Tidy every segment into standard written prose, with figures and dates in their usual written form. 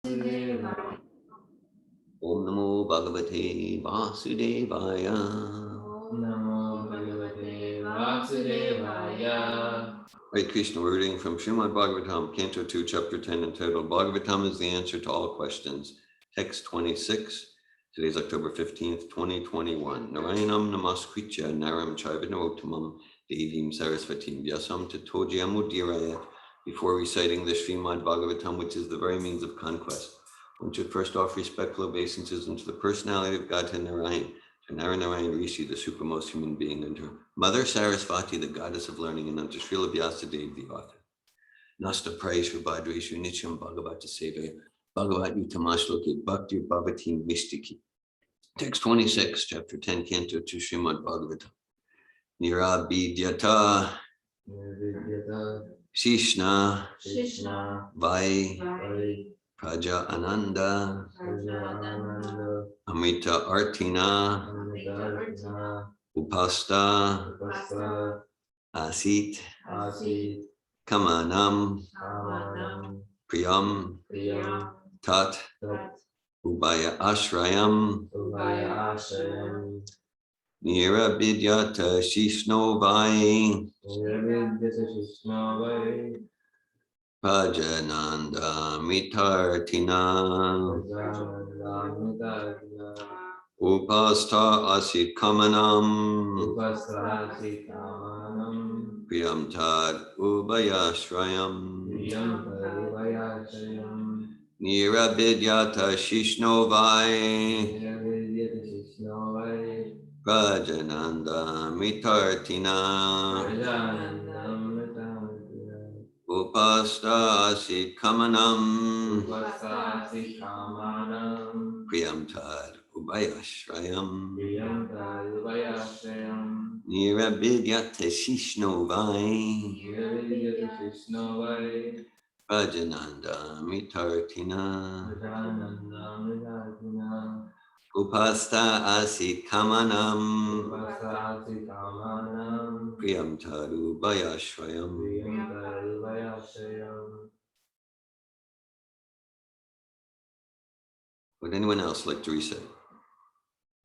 Om Namo Bhagavate Vasudevaya. Om Namo Bhagavate Vasudevaya. Hare Krishna, we're reading from Srimad Bhagavatam, Canto 2, Chapter 10, entitled Bhagavatam is the Answer to All Questions. Text 26. Today's October 15th, 2021. Narayanam Namaskritya Naram Chaiva Narottamam Devim Sarasvatim Vyasam Tato Jayamudhirayat. Before reciting the Srimad Bhagavatam, which is the very means of conquest, one should first offer respectful obeisances unto the personality of Godhead Narayan, to Narayan Rishi, the supremmost human being, unto Mother Sarasvati, the goddess of learning, and unto Srila Vyasadeva, the author. Nasta Praishu Bhadreshu Nityam Bhagavata Sevaya Bhagavat Yutamashloki Bhakti Bhavati Mistiki. Text 26, chapter 10, canto 2, Srimad Bhagavatam. Nirabidyata Shishna Vai Praja Ananda Amrita Artina Upasta Asit Kamanam Priyam Tat Ubaya Ashrayam Nirabidyata Shishno Vai Prajananda Mitartina Upasta Asit Kamanam Priyam Tad Ubayashrayam Nirabidyata Shishno Vai Prajananda Mitartina Upasta Asit Kamanam Priyam Tad Ubayashrayam Nirabidyata Shishno Vai Prajananda Mitartina Upasta Asit Kamanam Priyam Tad Ubayashrayam. Would anyone else like to recite?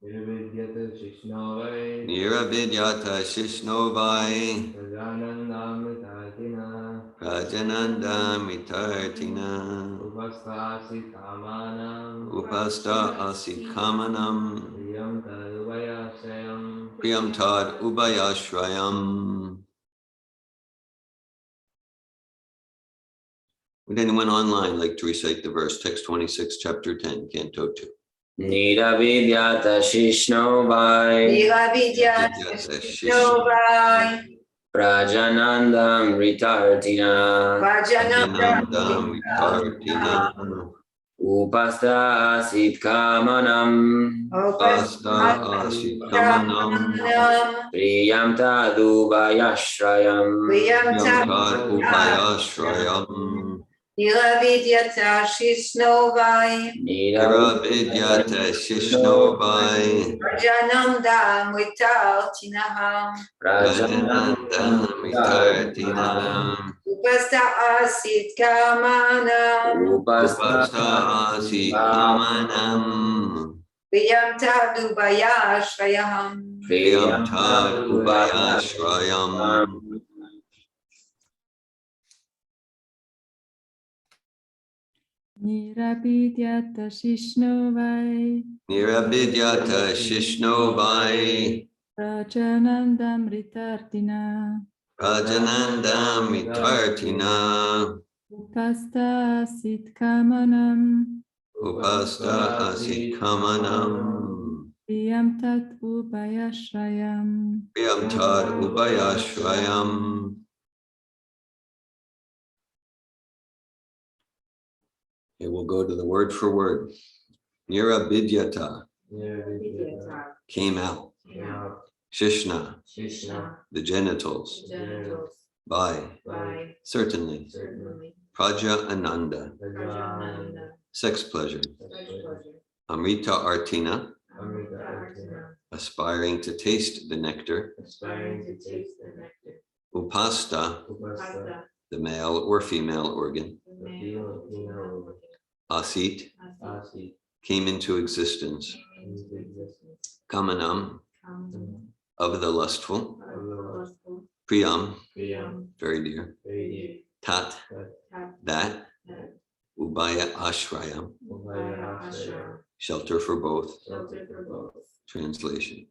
Nirabidyata Shishno Vai Nirabidyata Shishno Vai Prajananda Prajananda Mitartina Upasta Asit Kamanam Upasta Asit Kamanam Priyam Tad Priyam Tad Ubayashrayam. Ubayashrayam. Would anyone online like to recite the verse, text 26, chapter 10, canto 2? Nirabidyata Shishno Vai Nirabidyata Shishno Vai Prajanandam Ritartina Prajananda Mitartina Upasta Asit Kamanam Upasta Asit Kamanam Priyam Tad Ubayashrayam Priyam Tad Ubayashrayam. Nirabidyata Shishno Vai Nirabidyata Shishno Vai Prajananda Mritartinaham Prajananda Mitartina Upasta Asit Kamanam Upasta Asit Kamanam Priyam Tad Ubayashrayam Priyam Tad Ubayashrayam. Nirabidyata Shishno Vai Nirabidyata Shishno Vai Prajanandam Ritartina Prajananda Mitartina Upasta Asit Kamanam Upasta Asit Kamanam Priyam Tat Ubayashrayam. Priyam Tad Ubayashrayam. Okay, we'll go to the word for word. Nirabidyata came out. Shishna, the genitals. By, certainly. Praja Ananda, sex pleasure. Amrita Artina, aspiring to taste the nectar. Upasta, the male or female organ. Asit, came into existence. Kamanam, of the lustful. Priyam, very dear. Tat, that. Ubaya ashrayam, shelter for both. Translation.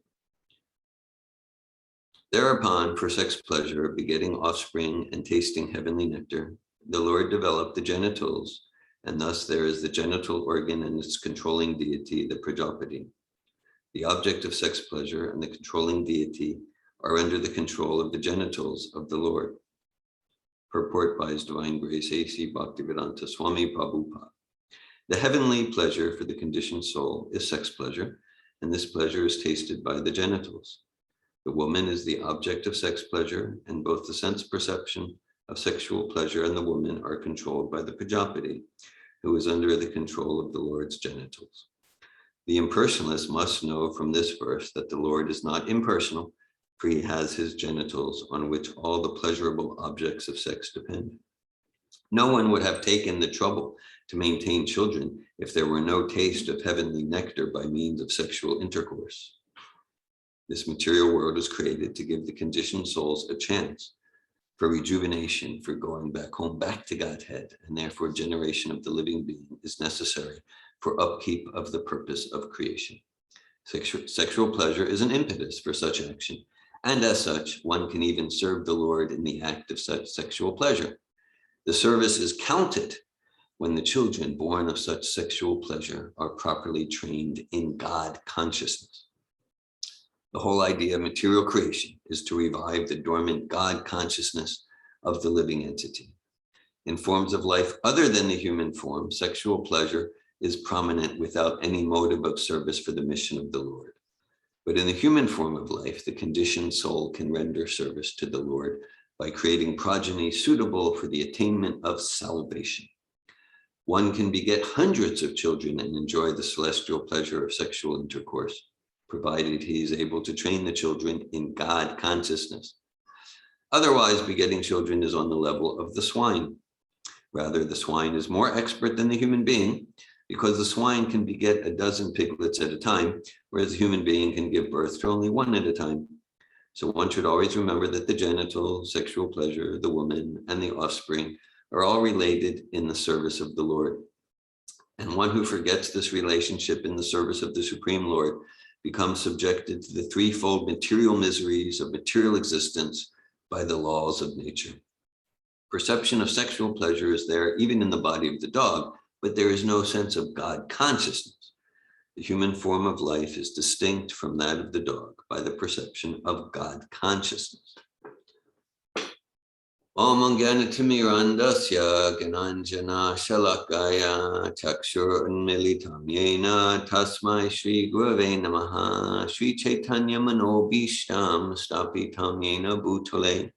Thereupon, for sex pleasure, begetting offspring and tasting heavenly nectar, the Lord developed the genitals, and thus there is the genital organ and its controlling deity, the Prajapati. The object of sex pleasure and the controlling deity are under the control of the genitals of the Lord. Purport by His Divine Grace A.C. Bhaktivedanta Swami Prabhupada. The heavenly pleasure for the conditioned soul is sex pleasure, and this pleasure is tasted by the genitals. The woman is the object of sex pleasure, and both the sense perception of sexual pleasure and the woman are controlled by the Prajapati, who is under the control of the Lord's genitals. The impersonalist must know from this verse that the Lord is not impersonal, for he has his genitals on which all the pleasurable objects of sex depend. No one would have taken the trouble to maintain children if there were no taste of heavenly nectar by means of sexual intercourse. This material world was created to give the conditioned souls a chance for rejuvenation, for going back home, back to Godhead, and therefore generation of the living being is necessary for upkeep of the purpose of creation. Sexual pleasure is an impetus for such action, and as such, one can even serve the Lord in the act of such sexual pleasure. The service is counted when the children born of such sexual pleasure are properly trained in God consciousness. The whole idea of material creation is to revive the dormant God consciousness of the living entity. In forms of life other than the human form, sexual pleasure is prominent without any motive of service for the mission of the Lord. But in the human form of life, the conditioned soul can render service to the Lord by creating progeny suitable for the attainment of salvation. One can beget hundreds of children and enjoy the celestial pleasure of sexual intercourse, provided he is able to train the children in God consciousness. Otherwise, begetting children is on the level of the swine. Rather, the swine is more expert than the human being, because the swine can beget a dozen piglets at a time, whereas the human being can give birth to only one at a time. So one should always remember that the genital, sexual pleasure, the woman, and the offspring are all related in the service of the Lord. And one who forgets this relationship in the service of the Supreme Lord becomes subjected to the threefold material miseries of material existence by the laws of nature. Perception of sexual pleasure is there even in the body of the dog, but there is no sense of God consciousness. The human form of life is distinct from that of the dog by the perception of God consciousness. Om Jnanatimirandasya Gyananjana Shalakaya Chakshur Unmilitam Yena Tasmai Shri Gurave Namaha Shri Chaitanya Manobishtam Stapitam Yena Bhutale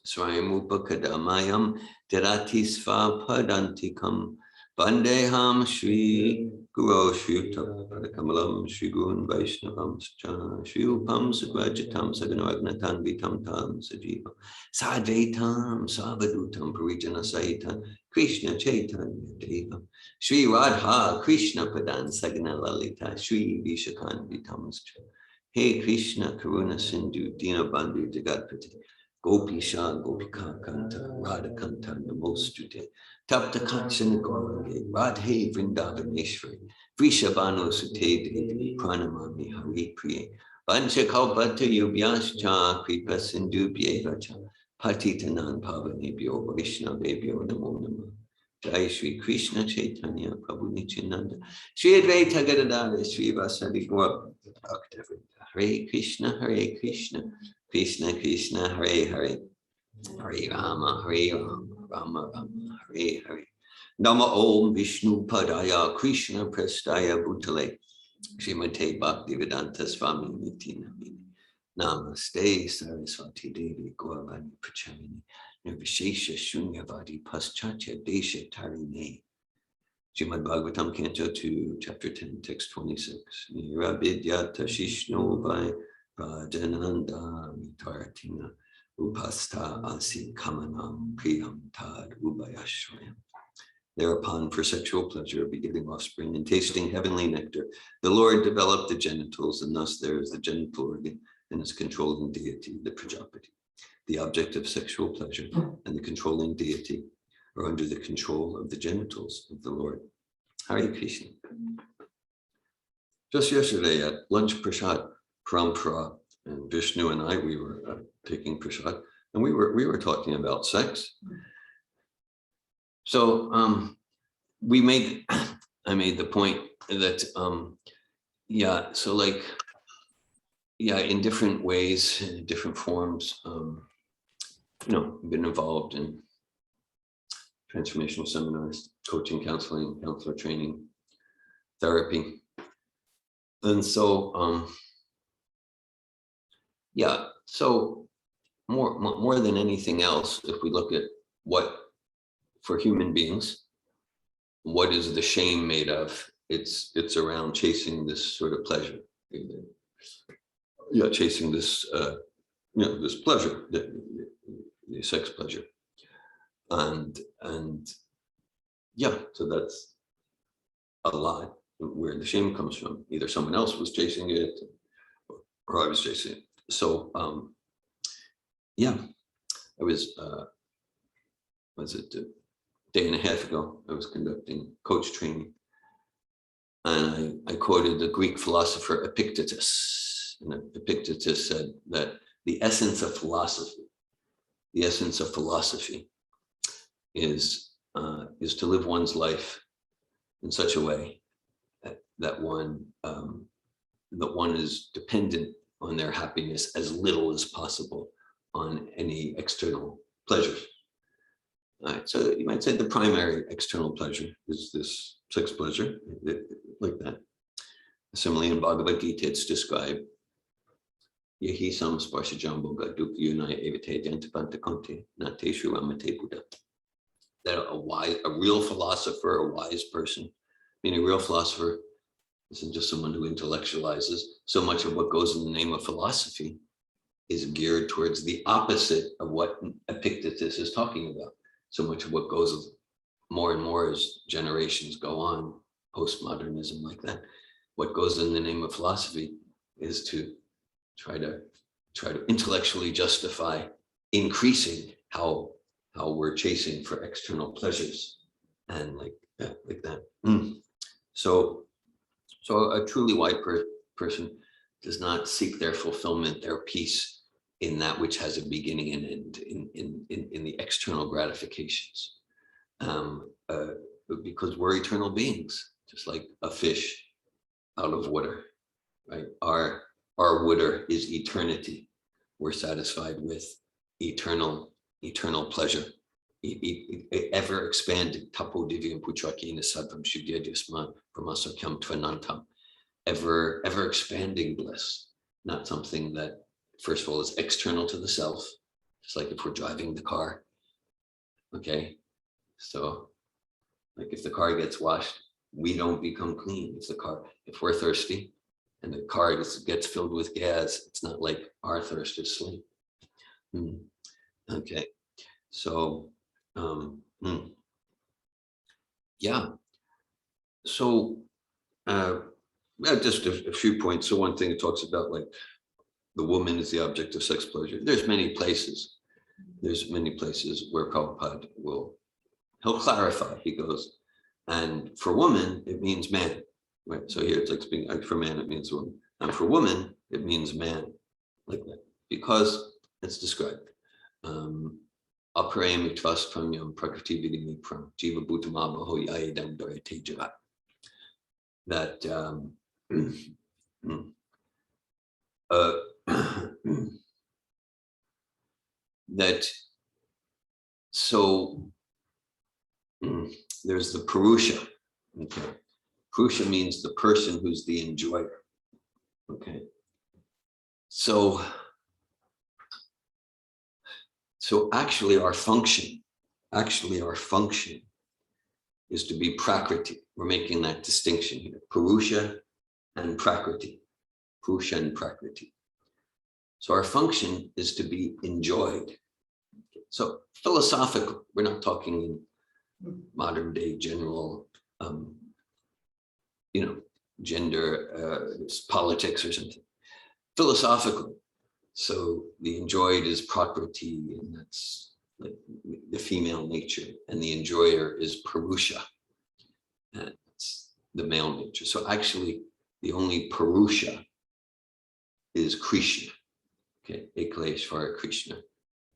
Swayamupakadamayam Dhiratisva Padantikam Vandeham Shri Guru Shri Padakamalam Shri Gurun Vaishnavam Sacha Shri Upam Sagrajatam Saganavagnatan Vitam Tam Sajivam Sadvaitam Savadutam Parijana Sahitam Krishna Chaitanya Devam Shri Radha Krishna Padan Sagana Lalita Shri Vishakan Vitam Sacha Hey Krishna Karuna Sindhu Dina Bandhu Jagatpati Gopisha Gopika Kanta Radha Kanta Namostute Tapta Kanchana Gaurange Radhe Vrindavaneshwari Vrishabhanu Sute Devi Pranamami Hari Priye Vancha Kalpata Yubhyascha Kripa Sindhu Bhyevacha Patitanan Pavanebhyo Vaishnavebhyo Namo Namah Jai Shri Krishna Chaitanya Prabhu Nityananda Shri Advaita Gadadara Shri Vasadi Gaura Bhaktivinoda Hare Krishna Krishna Krishna Hare Hare Hare Rama Rama Rama Hare Hare Nama Om Vishnu Padaya Krishna Prestaya Bhutale Srimate Bhaktivedanta Swami Niti Namini Namaste Saraswati Devi Gauravani Prachamini Nirvishesha Shunyavadi Paschatya Desha Tarine Srimad Bhagavatam Canto 2, Chapter 10, Text 26 Niravidyata Shishno Vai Rajananda Mitartina Upasta Asi Kamanam Priyam Tad Ubayashrayam. thereupon for sexual pleasure, begetting offspring, and tasting heavenly nectar, the Lord developed the genitals, and thus there is the genital organ and its controlling deity, the Prajapati. The object of sexual pleasure and the controlling deity are under the control of the genitals of the Lord. Hare Krishna. Just yesterday at lunch prasad, Parampara and Vishnu and I, we were taking prasad, and we were talking about sex. So I made the point that in different ways, in different forms, been involved in transformational seminars, coaching, counseling, counselor training, therapy. And so, so more than anything else, if we look at what, for human beings, what is the shame made of? It's around chasing this sort of pleasure. Chasing this, this pleasure, the sex pleasure. And so that's a lot where the shame comes from. Either someone else was chasing it or I was chasing it. So I was a day and a half ago, I was conducting coach training, and I quoted the Greek philosopher Epictetus. And Epictetus said that the essence of philosophy is to live one's life in such a way that one is dependent on their happiness as little as possible on any external pleasures. All right, so you might say the primary external pleasure is this sex pleasure, like that. Similarly, in Bhagavad Gita, it's described, Yahi samsparsha jamboga dukhyunaya evite jantapanta konte nateshu amate buddha. That a real philosopher, a wise person, meaning a real philosopher isn't just someone who intellectualizes. So much of what goes in the name of philosophy is geared towards the opposite of what Epictetus is talking about. So much of what goes more and more as generations go on, postmodernism like that, what goes in the name of philosophy is to try to intellectually justify increasing how we're chasing for external pleasures and like that. So a truly wise person does not seek their fulfillment, their peace in that which has a beginning and end, in the external gratifications, because we're eternal beings, just like a fish out of water, right? Our water is eternity. We're satisfied with eternal pleasure, ever expanding, tapo divyam puchakina sattvam shuddhyadhyasma brahmasakyam tvanantam, ever expanding bliss, not something that, first of all, is external to the self, just like if we're driving the car, okay? So like if the car gets washed, we don't become clean. If we're thirsty and the car gets filled with gas, it's not like our thirst is sleep. Okay, so so just a few points. So one thing it talks about, like, the woman is the object of sex pleasure. There's many places where Prabhupada he'll clarify. He goes, and for woman, it means man, right? So here it's like for man, it means woman. And for woman, it means man, like that, because it's described. Aparayam itvastvamyam prakriti vidimipram jiva bhutamabaho yayadam dharate jagat. That so there's the Purusha. Okay, Purusha means the person who's the enjoyer. Okay, so actually our function is to be Prakriti. We're making that distinction here, Purusha and Prakriti. Purusha and Prakriti. So our function is to be enjoyed. So philosophical, we're not talking modern day general, gender, politics or something. Philosophical. So the enjoyed is prakriti, and that's like the female nature, and the enjoyer is purusha, and it's the male nature. So actually, the only purusha is Krishna. Okay, Ekleshvara Krishna,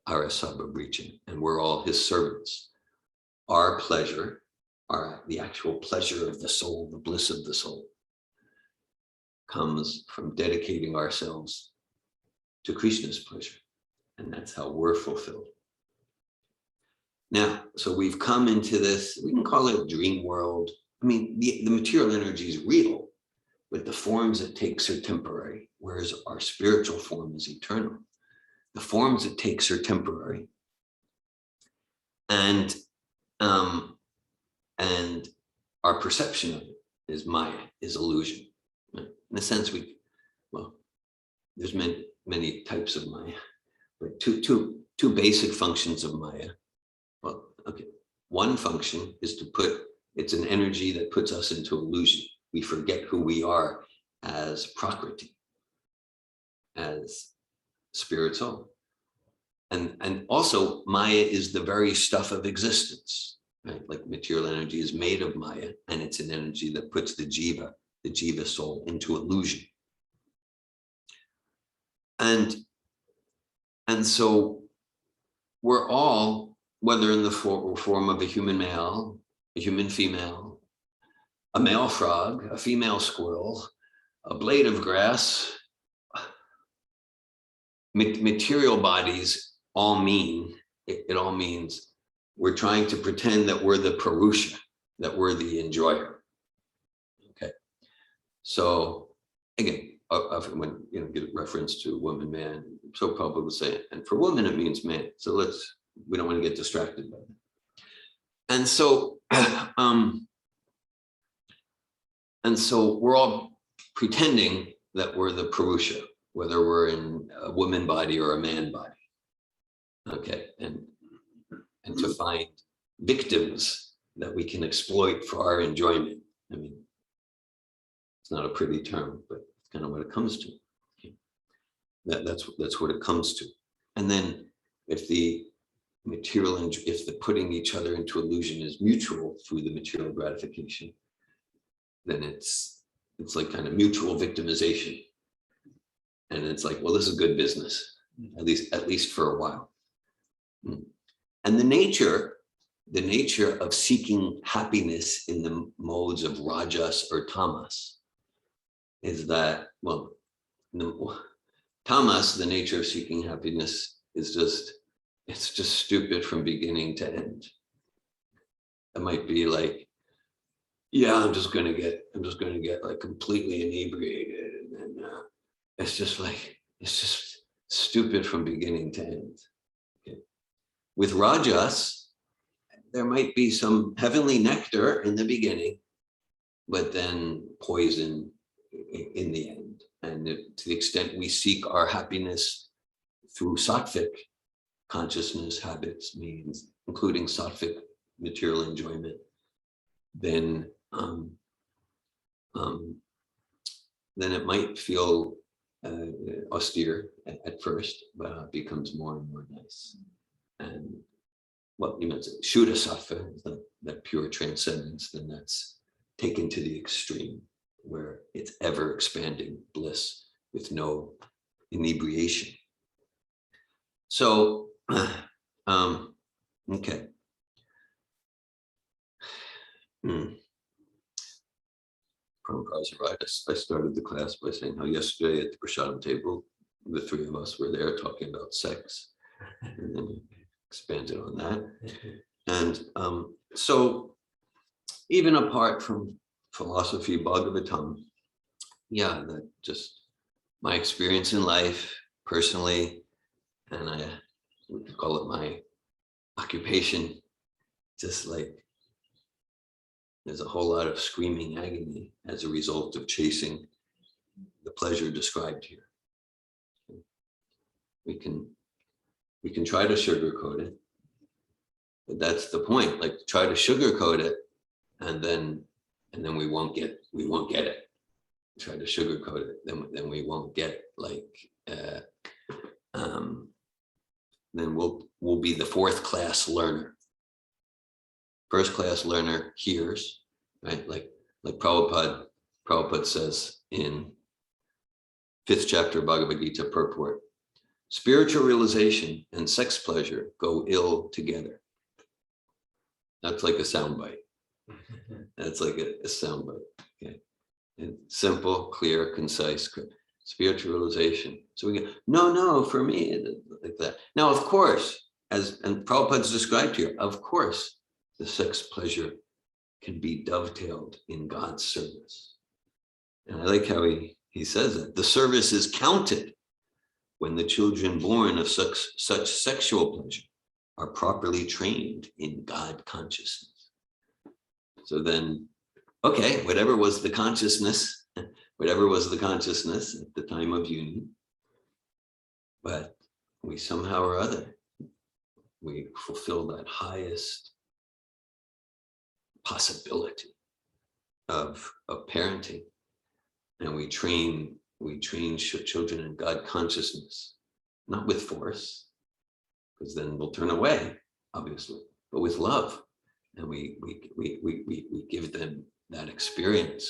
Arasabha Brichan, and we're all his servants. Our pleasure, the actual pleasure of the soul, the bliss of the soul, comes from dedicating ourselves to Krishna's pleasure. And that's how we're fulfilled. Now, so we've come into this, we can call it dream world. I mean, the material energy is real, but the forms it takes are temporary, whereas our spiritual form is eternal. The forms it takes are temporary. And our perception of it is Maya, is illusion. In a sense, there's many types of Maya, but two basic functions of Maya. Well, okay, one function is it's an energy that puts us into illusion. We forget who we are as prakriti, as spirit soul. And also Maya is the very stuff of existence, right? Like material energy is made of Maya, and it's an energy that puts the jiva soul into illusion. And so we're all, whether in the form of a human male, a human female, a male frog, a female squirrel, a blade of grass, material bodies all mean, it all means we're trying to pretend that we're the purusha, that we're the enjoyer. Okay. So again, when get a reference to woman, man, so Prabhupada would say, and for woman it means man. So we don't want to get distracted by that. And so we're all pretending that we're the purusha, whether we're in a woman body or a man body. Okay, and to find victims that we can exploit for our enjoyment. I mean, it's not a pretty term, but it's kind of what it comes to. Okay. That's what it comes to. And then if the putting each other into illusion is mutual through the material gratification, then it's like kind of mutual victimization. And it's like, well, this is good business, at least for a while. And the nature of seeking happiness in the modes of rajas or tamas is that, well, tamas, the nature of seeking happiness is it's just stupid from beginning to end. It might be like, yeah, I'm just gonna get like completely inebriated, and then it's just stupid from beginning to end. Okay. With rajas, there might be some heavenly nectar in the beginning, but then poison in the end. And to the extent we seek our happiness through sattvic consciousness, habits, means, including sattvic material enjoyment, then it might feel austere at first, but it becomes more and more nice. And well, you mentioned Shuddha Sattva, that pure transcendence, then that's taken to the extreme, where it's ever expanding bliss with no inebriation. So, okay. Prabhupada's right. I started the class by saying how yesterday at the prasadam table, the three of us were there talking about sex, and then we expanded on that. And so even apart from philosophy, Bhagavatam, yeah, that just my experience in life personally, and I would call it my occupation, just like there's a whole lot of screaming agony as a result of chasing the pleasure described here. We can try to sugarcoat it, But that's the point. Like try to sugarcoat it, and then we won't get it. Try to sugarcoat it, then we won't get it. Like then we'll be the fourth class learner. First class learner hears, right? Like Prabhupada says in 5th chapter Bhagavad Gita purport, spiritual realization and sex pleasure go ill together. That's like a soundbite. That's like a soundbite. Okay, and simple, clear, concise, spiritual realization. So we go, no, for me, like that. Now, of course, and Prabhupada's described here, of course, the sex pleasure can be dovetailed in God's service. And I like how he says that the service is counted when the children born of such sexual pleasure are properly trained in God consciousness. So then, okay, whatever was the consciousness at the time of union, but we somehow or other, we fulfill that highest possibility of parenting, and we train children in God consciousness, not with force, because then they'll turn away, obviously, but with love, and we give them that experience.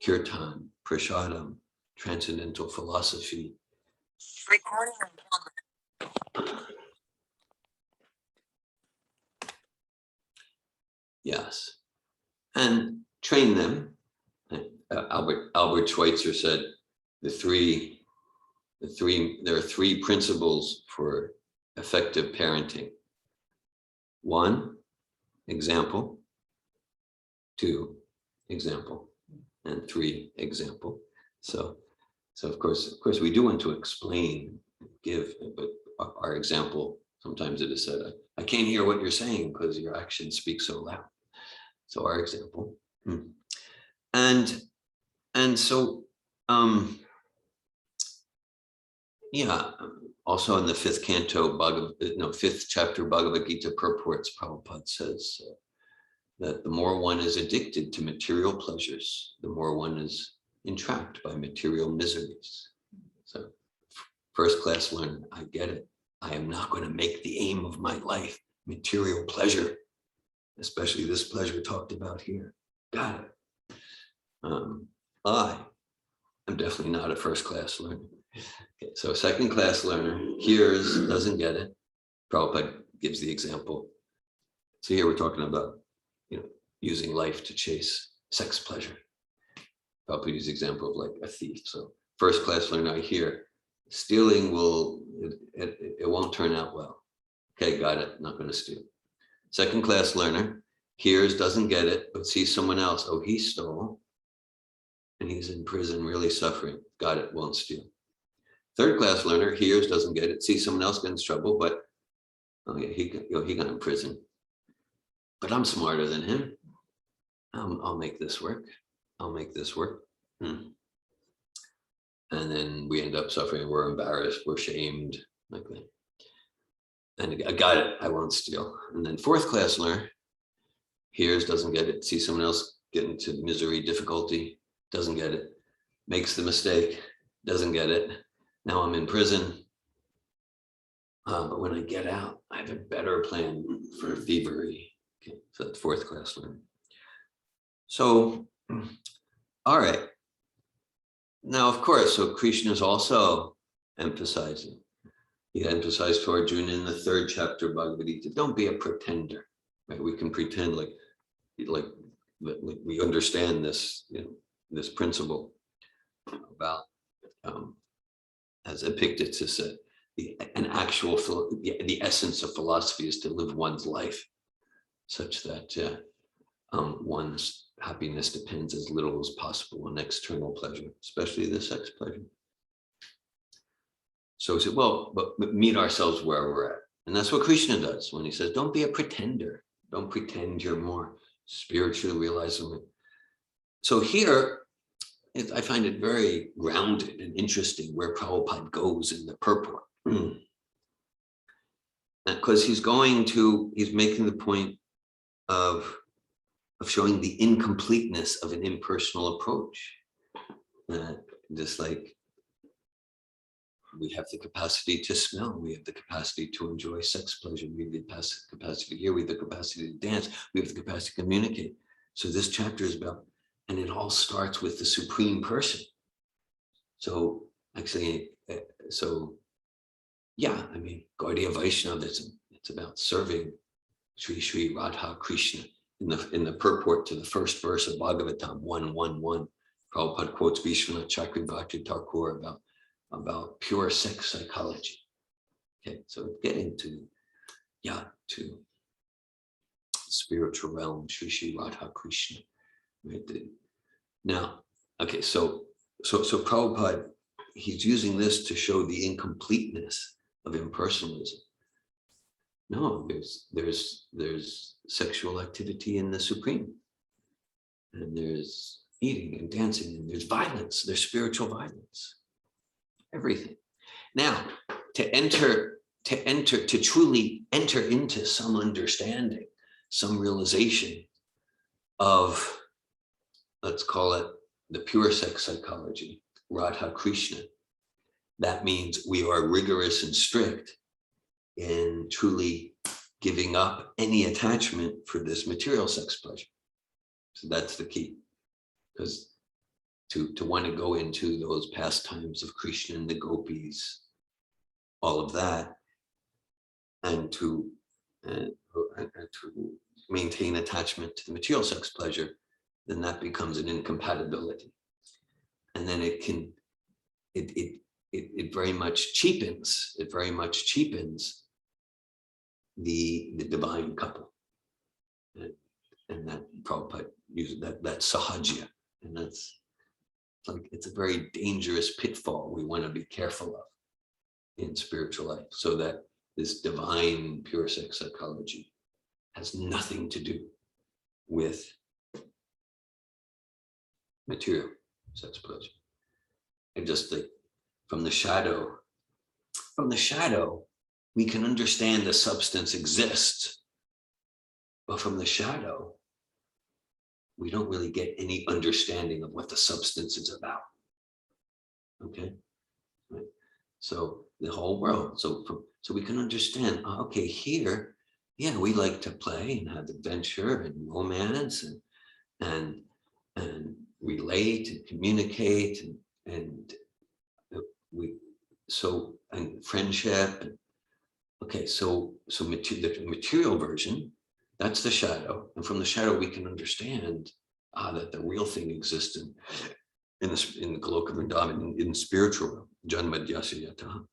Kirtan, Prasadam, transcendental philosophy. Yes, and train them. Albert Schweitzer said there are three principles for effective parenting. 1, example. 2, example. And 3, example. So of course we do want to explain, give, but our example, sometimes it is said, I can't hear what you're saying because your actions speak so loud. So our example. And so, yeah, also in the 5th canto, 5th chapter Bhagavad Gita purports, Prabhupada says that the more one is addicted to material pleasures, the more one is entrapped by material miseries. So first class learner, I get it. I am not going to make the aim of my life material pleasure, especially this pleasure talked about here. Got it. I am definitely not a first class learner. Okay, so second class learner hears, doesn't get it. Prabhupada gives the example. So here we're talking about, using life to chase sex pleasure. Prabhupada uses the example of like a thief. So first class learner, I hear, stealing it won't turn out well. Okay, got it, not going to steal. Second class learner hears, doesn't get it, but sees someone else. Oh, he stole. And he's in prison, really suffering. Got it, won't steal. Third class learner hears, doesn't get it, sees someone else get in trouble, but oh yeah, he got in prison. But I'm smarter than him. I'll make this work. I'll make this work. And then we end up suffering. We're embarrassed. We're shamed, like that. And I got it. I won't steal. And then fourth class learner hears, doesn't get it, sees someone else get into misery, difficulty, doesn't get it, makes the mistake, doesn't get it. Now I'm in prison. But when I get out, I have a better plan for thievery. Okay, so that's fourth class learner. So, all right. Now, of course, so Krishna is also emphasizing. He emphasized to Arjuna in the 3rd chapter of Bhagavad Gita, don't be a pretender. Right? We can pretend like we understand this, this principle about, as Epictetus said, the essence of philosophy is to live one's life such that one's happiness depends as little as possible on external pleasure, especially the sex pleasure. So he said, well, but meet ourselves where we're at. And that's what Krishna does when he says, don't be a pretender. Don't pretend you're more spiritually realizing. So here, I find it very grounded and interesting where Prabhupada goes in the purport. because he's making the point of showing the incompleteness of an impersonal approach. Just like we have the capacity to smell, we have the capacity to enjoy sex pleasure, we have the capacity to hear, we have the capacity to dance, we have the capacity to communicate. So this chapter is about, and it all starts with the supreme person. So actually, yeah, I mean, Gaudiya Vaishnavism, it's about serving Sri Sri Radha Krishna. In the purport to the first verse of Bhagavatam 1:1:1, Prabhupada quotes Vishwanath Chakravarti Thakur about pure sex psychology. Okay, so getting to spiritual realm, Sri Sri Radha Krishna. Right? Now, okay, so Prabhupada, he's using this to show the incompleteness of impersonalism. No, there's sexual activity in the Supreme, and there's eating and dancing, and there's violence, there's spiritual violence, everything. Now, to truly enter into some understanding, some realization of, let's call it the pure sex psychology, Radha Krishna, that means we are rigorous and strict in truly giving up any attachment for this material sex pleasure. So that's the key, because to want to go into those pastimes of Krishna and the gopis, all of that, and to maintain attachment to the material sex pleasure, then that becomes an incompatibility, and then it very much cheapens. It very much cheapens the divine couple, and that Prabhupada uses that sahajya, and it's a very dangerous pitfall we want to be careful of in spiritual life, so that this divine pure sex psychology has nothing to do with material sex pleasure. And just like from the shadow, we can understand the substance exists, but from the shadow, we don't really get any understanding of what the substance is about. Okay, right. So the whole world, so we can understand, okay, here, yeah, we like to play and have adventure and romance and relate and communicate and friendship. Okay, so the material version, that's the shadow, and from the shadow we can understand that the real thing exists in the Goloka Vrindavan, in spiritual realm, Janmadhyasya Yataha.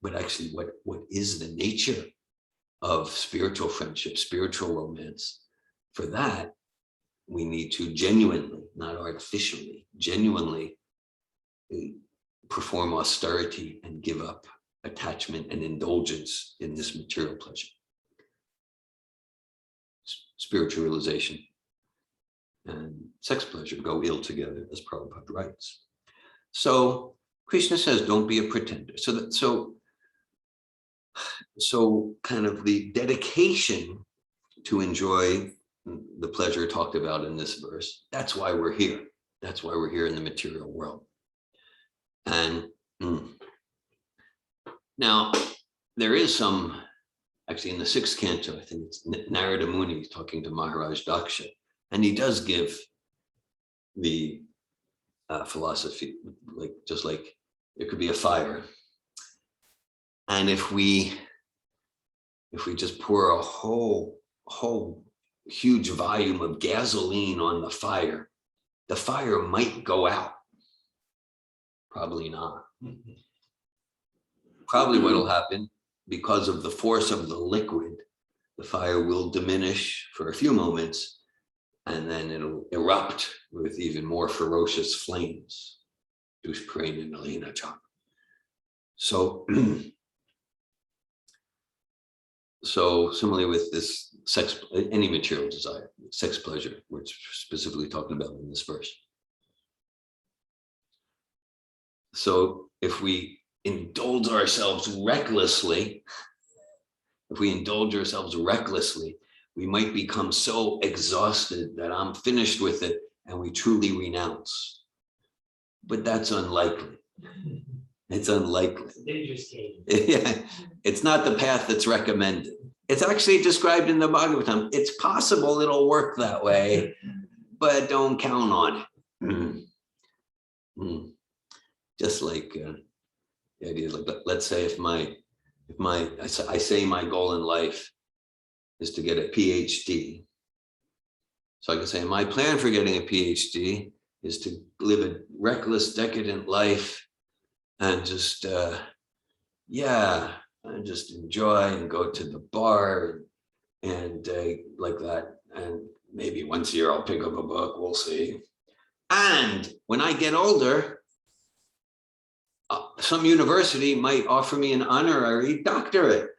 But actually, what is the nature of spiritual friendship, spiritual romance? For that, we need to genuinely, not artificially, genuinely perform austerity and give up attachment and indulgence in this material pleasure. Spiritual realization and sex pleasure go ill together, as Prabhupada writes. So Krishna says, don't be a pretender. So kind of the dedication to enjoy the pleasure talked about in this verse, that's why we're here. That's why we're here in the material world. And now there is some, actually in the 6th canto, I think it's Narada Muni talking to Maharaj Daksha, and he does give the philosophy, just like there could be a fire, and if we just pour a whole huge volume of gasoline on the fire might go out. Probably not. Probably what will happen, because of the force of the liquid, the fire will diminish for a few moments, and then it'll erupt with even more ferocious flames. Dushprena Nalina Chak. So similarly with this sex, any material desire, sex pleasure, which we're specifically talking about in this verse. So if we indulge ourselves recklessly, if we indulge ourselves recklessly, we might become so exhausted that I'm finished with it and we truly renounce. But that's unlikely. It's unlikely. Dangerous game. Yeah, it's not the path that's recommended. It's actually described in the Bhagavatam. It's possible it'll work that way, but don't count on it. Just like the idea, like let's say I say my goal in life is to get a PhD. So I can say my plan for getting a PhD is to live a reckless, decadent life and just and just enjoy and go to the bar and like that. And maybe once a year I'll pick up a book, we'll see. And when I get older, some university might offer me an honorary doctorate.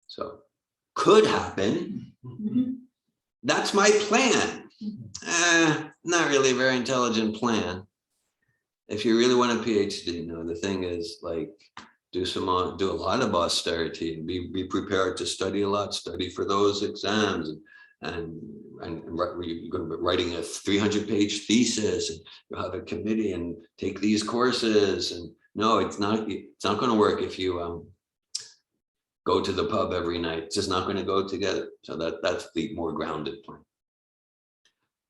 So could happen. That's my plan. Not really a very intelligent plan. If you really want a PhD, no, the thing is like do a lot of austerity and be prepared to study a lot, study for those exams and you're going to be writing a 300-page thesis and you'll have a committee and take these courses. And no, it's not going to work if you go to the pub every night. It's just not going to go together. So that's the more grounded plan.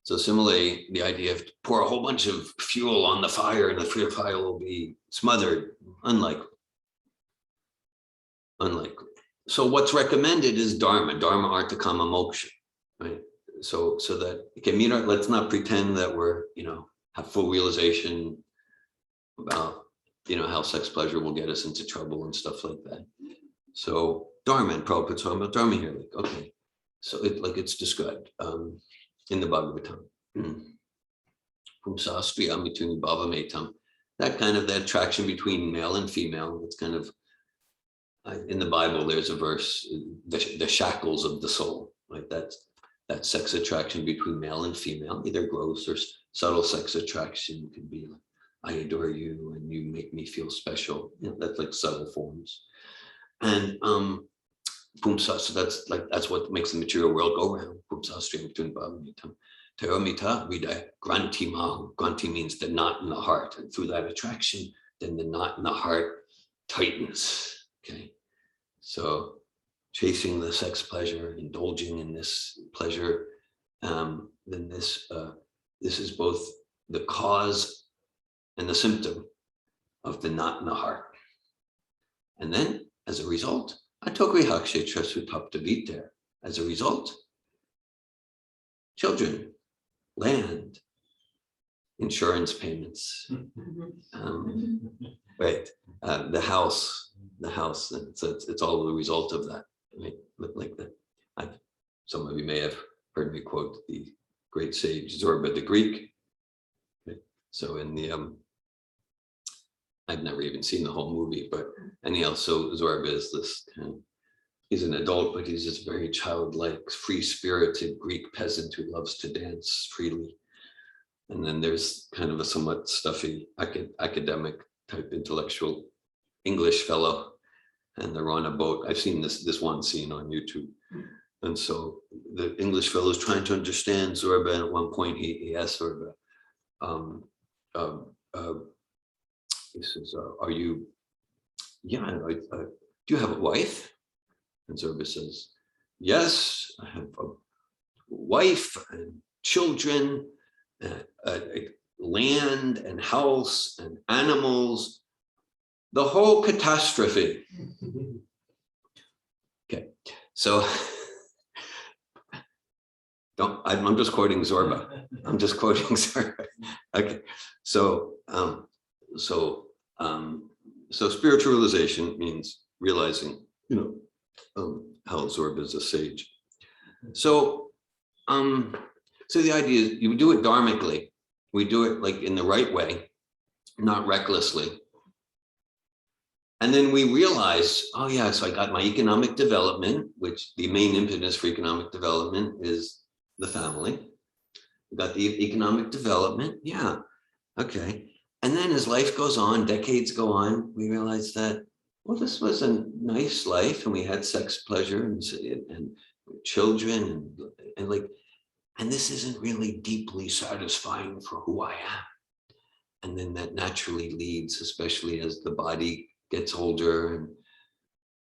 So similarly, the idea of pour a whole bunch of fuel on the fire and the fire will be smothered, unlikely. So what's recommended is Dharma, Dharma, Artha, Kama, Moksha, right? So that, okay, let's not pretend that we're, have full realization about, how sex pleasure will get us into trouble and stuff like that. So Dharma, and Prabhupada talking about Dharma here, like, okay, so it's described in the Bhagavatam. That kind of that attraction between male and female, it's kind of, in the Bible, there's a verse, the shackles of the soul, like that sex attraction between male and female, either gross or subtle sex attraction. Could be like, I adore you and you make me feel special. That's like subtle forms. And Pumsa, so that's what makes the material world go round. Pumsa stream between Bhavamitam. Teramita vida granti mahu. Granti means the knot in the heart. And through that attraction, then the knot in the heart tightens. Okay. So chasing the sex pleasure, indulging in this pleasure, then this is both the cause and the symptom of the knot in the heart. And then, as a result, as a result, children, land, insurance payments, right? The house, and so it's all the result of that, right? Like that. Some of you may have heard me quote the great sage Zorba the Greek. Right? So in the I've never even seen the whole movie, but anyhow, so Zorba is this he's an adult, but he's this very childlike, free-spirited Greek peasant who loves to dance freely. And then there's kind of a somewhat stuffy academic type intellectual English fellow, and they're on a boat. I've seen this one scene on YouTube. And so the English fellow is trying to understand Zorba, and at one point he asks Zorba, he says, do you have a wife? And Zorba says, yes, I have a wife and children, land and house and animals, the whole catastrophe. Okay, so I'm just quoting Zorba. Okay, so spiritualization means realizing, how Zorba is a sage. So the idea is you do it dharmically. We do it like in the right way, not recklessly. And then we realize, oh yeah, so I got my economic development, which the main impetus for economic development is the family. We got the economic development, yeah, okay. And then as life goes on, decades go on, we realize that well, this was a nice life and we had sex pleasure and children and like, and this isn't really deeply satisfying for who I am. And then that naturally leads, especially as the body gets older and,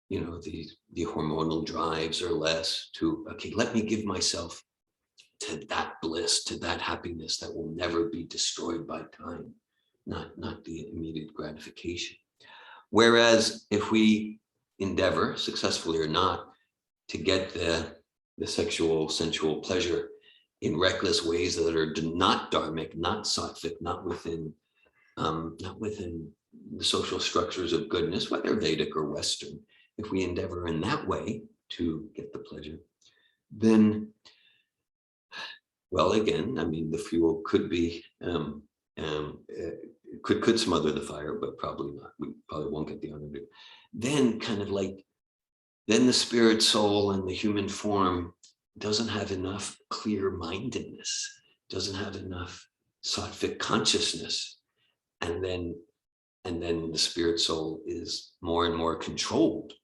you know, the hormonal drives are less, to, okay, let me give myself to that bliss, to that happiness that will never be destroyed by time, not the immediate gratification. Whereas if we endeavor, successfully or not, to get the sexual, sensual pleasure in reckless ways that are not dharmic, not sattvic, not within the social structures of goodness, whether Vedic or Western, if we endeavor in that way to get the pleasure, then, well, again, I mean, the fuel could be, could smother the fire, but probably not. We probably won't get the honor to. Then kind of like, then the spirit soul and the human form doesn't have enough clear-mindedness, doesn't have enough sattvic consciousness. And then the spirit soul is more and more controlled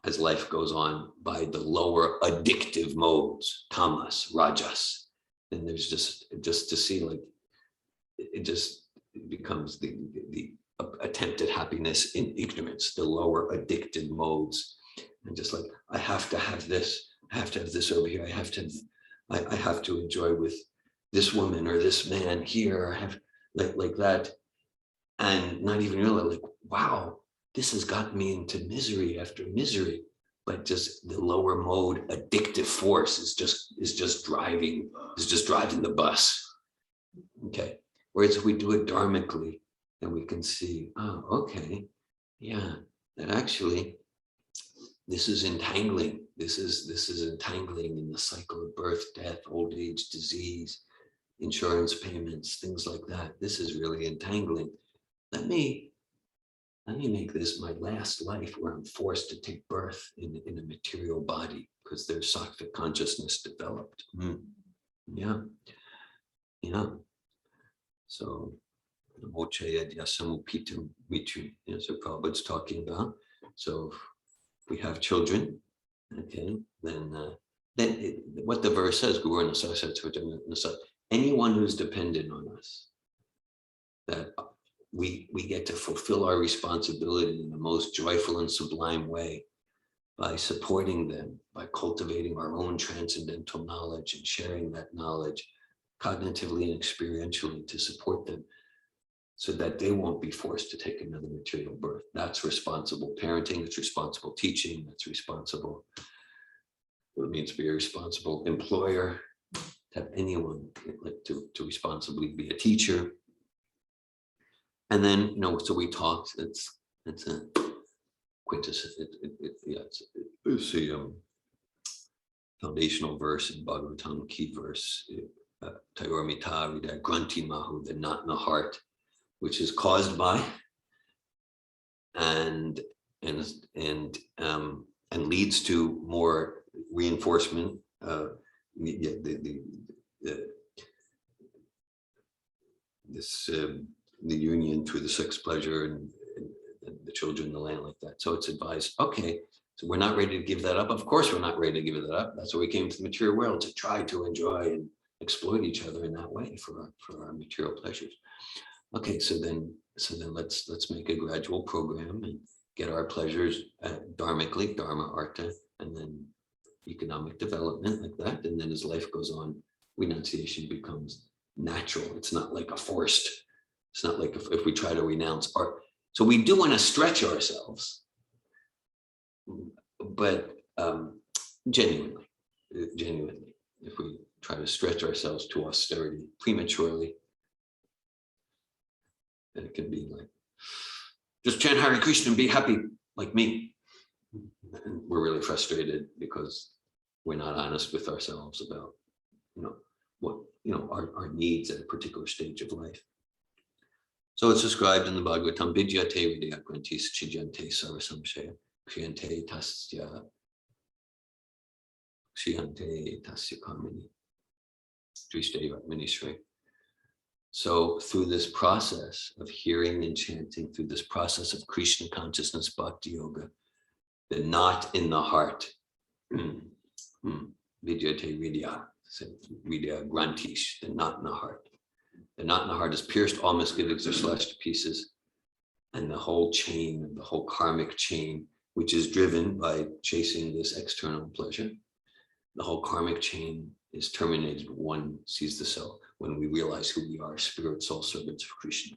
as life goes on by the lower addictive modes, tamas, rajas. And there's just to see, like, it just becomes the attempt at happiness in ignorance, the lower addicted modes. And just like, I have to have this, I have to have this over here, I have to enjoy with this woman or this man here, I have like that. And not even realize, like, wow, this has gotten me into misery after misery. But just the lower mode addictive force is just driving the bus. Okay. Whereas if we do it dharmically, then we can see, oh, okay, yeah, that actually this is entangling. This is entangling in the cycle of birth, death, old age, disease, insurance payments, things like that. This is really entangling. Let me make this my last life where I'm forced to take birth in a material body because there's sattvic consciousness developed. Yeah. So, so Prabhupada's talking about. So if we have children, okay, then what the verse says, anyone who's dependent on us, that we get to fulfill our responsibility in the most joyful and sublime way by supporting them, by cultivating our own transcendental knowledge and sharing that knowledge cognitively and experientially to support them so that they won't be forced to take another material birth. That's responsible parenting, that's responsible teaching, that's responsible, what it means to be a responsible employer, to have anyone like to responsibly be a teacher. And then, so we talked, it's a quintessence, it's a foundational verse in Bhagavatam, key verse, Tayormita Rida Granti Mahu, the knot in the heart, which is caused by and leads to more reinforcement. The union through the sex pleasure and the children, the land, like that. So it's advised, okay, so we're not ready to give that up. Of course, we're not ready to give that up. That's why we came to the material world, to try to enjoy and exploit each other in that way for our material pleasures. Okay, so then let's make a gradual program and get our pleasures dharmically, dharma, artha, and then economic development like that. And then as life goes on, renunciation becomes natural. It's not like a forced. It's not like if we try to renounce art. So we do want to stretch ourselves, but genuinely, if we try to stretch ourselves to austerity prematurely, then it can be like, just chant Hare Krishna and be happy like me. And we're really frustrated because we're not honest with ourselves about, what, our needs at a particular stage of life. So it's described in the Bhagavatam, Vidyate Vidya Grantis Chijante Sarasamshaya Kriyante Tasya Kriyante Tasya Kamini Drishte Ministry. So through this process of hearing and chanting, through this process of Krishna consciousness bhakti yoga, the knot in the heart, vidyate vidya, vidya grantish, the knot in the heart. The knot in the heart is pierced, all misgivings are slashed to pieces, and the whole chain, the whole karmic chain, which is driven by chasing this external pleasure, the whole karmic chain is terminated when one sees the self, when we realize who we are, spirit, soul, servants of Krishna.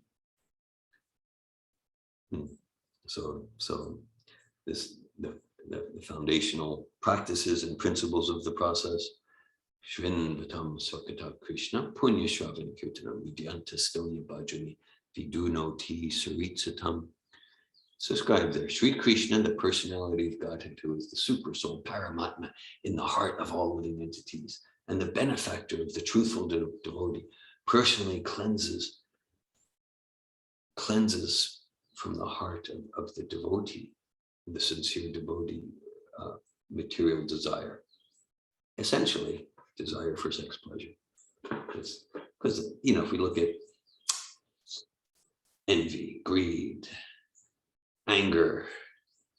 So this the foundational practices and principles of the process. Shrinvatam Sakata Krishna, Punya Shravan Kirtanam, Vidyanta Stonya Bhajani, Vidunoti Saritsatam. Subscribe there. Sri Krishna, the personality of Godhead, who is the super soul, Paramatma, in the heart of all living entities, and the benefactor of the truthful devotee, personally cleanses from the heart of the devotee, the sincere devotee, material desire. Essentially, desire for sex pleasure. Because if we look at envy, greed, anger,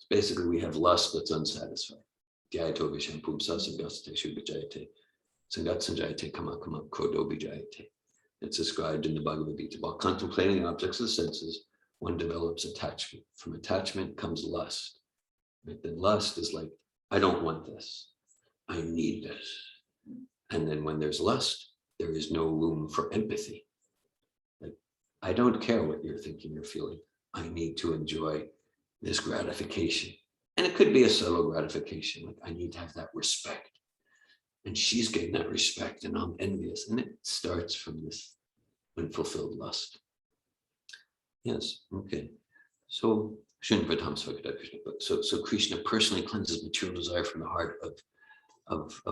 basically we have lust that's unsatisfied. Dhyayato vishampum sasagasta shubhajayate, sangat sanjayate kama kama krodo vijayate. It's described in the Bhagavad Gita. While contemplating objects of the senses, one develops attachment. From attachment comes lust. Right? Then lust is like, I don't want this. I need this. And then when there's lust, there is no room for empathy. Like, I don't care what you're thinking or feeling. I need to enjoy this gratification. And it could be a subtle gratification. Like, I need to have that respect. And she's getting that respect and I'm envious. And it starts from this unfulfilled lust. Yes, okay. So Krishna personally cleanses material desire from the heart of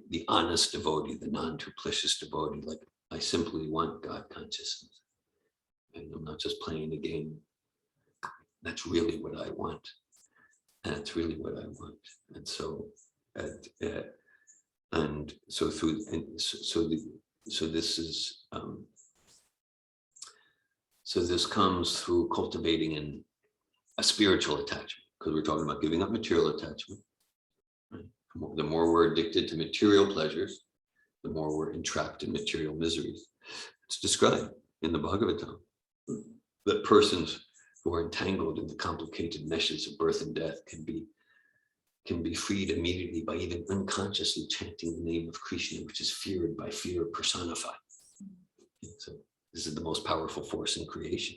the honest devotee, the non-duplicitous devotee. Like, I simply want God consciousness. And I'm not just playing a game. That's really what I want. And that's really what I want. And so, this comes through cultivating a spiritual attachment, because we're talking about giving up material attachment. Right? The more we're addicted to material pleasures, the more we're entrapped in material miseries. It's described in the Bhagavatam that persons who are entangled in the complicated meshes of birth and death can be freed immediately by even unconsciously chanting the name of Krishna, which is feared by fear personified. So this is the most powerful force in creation,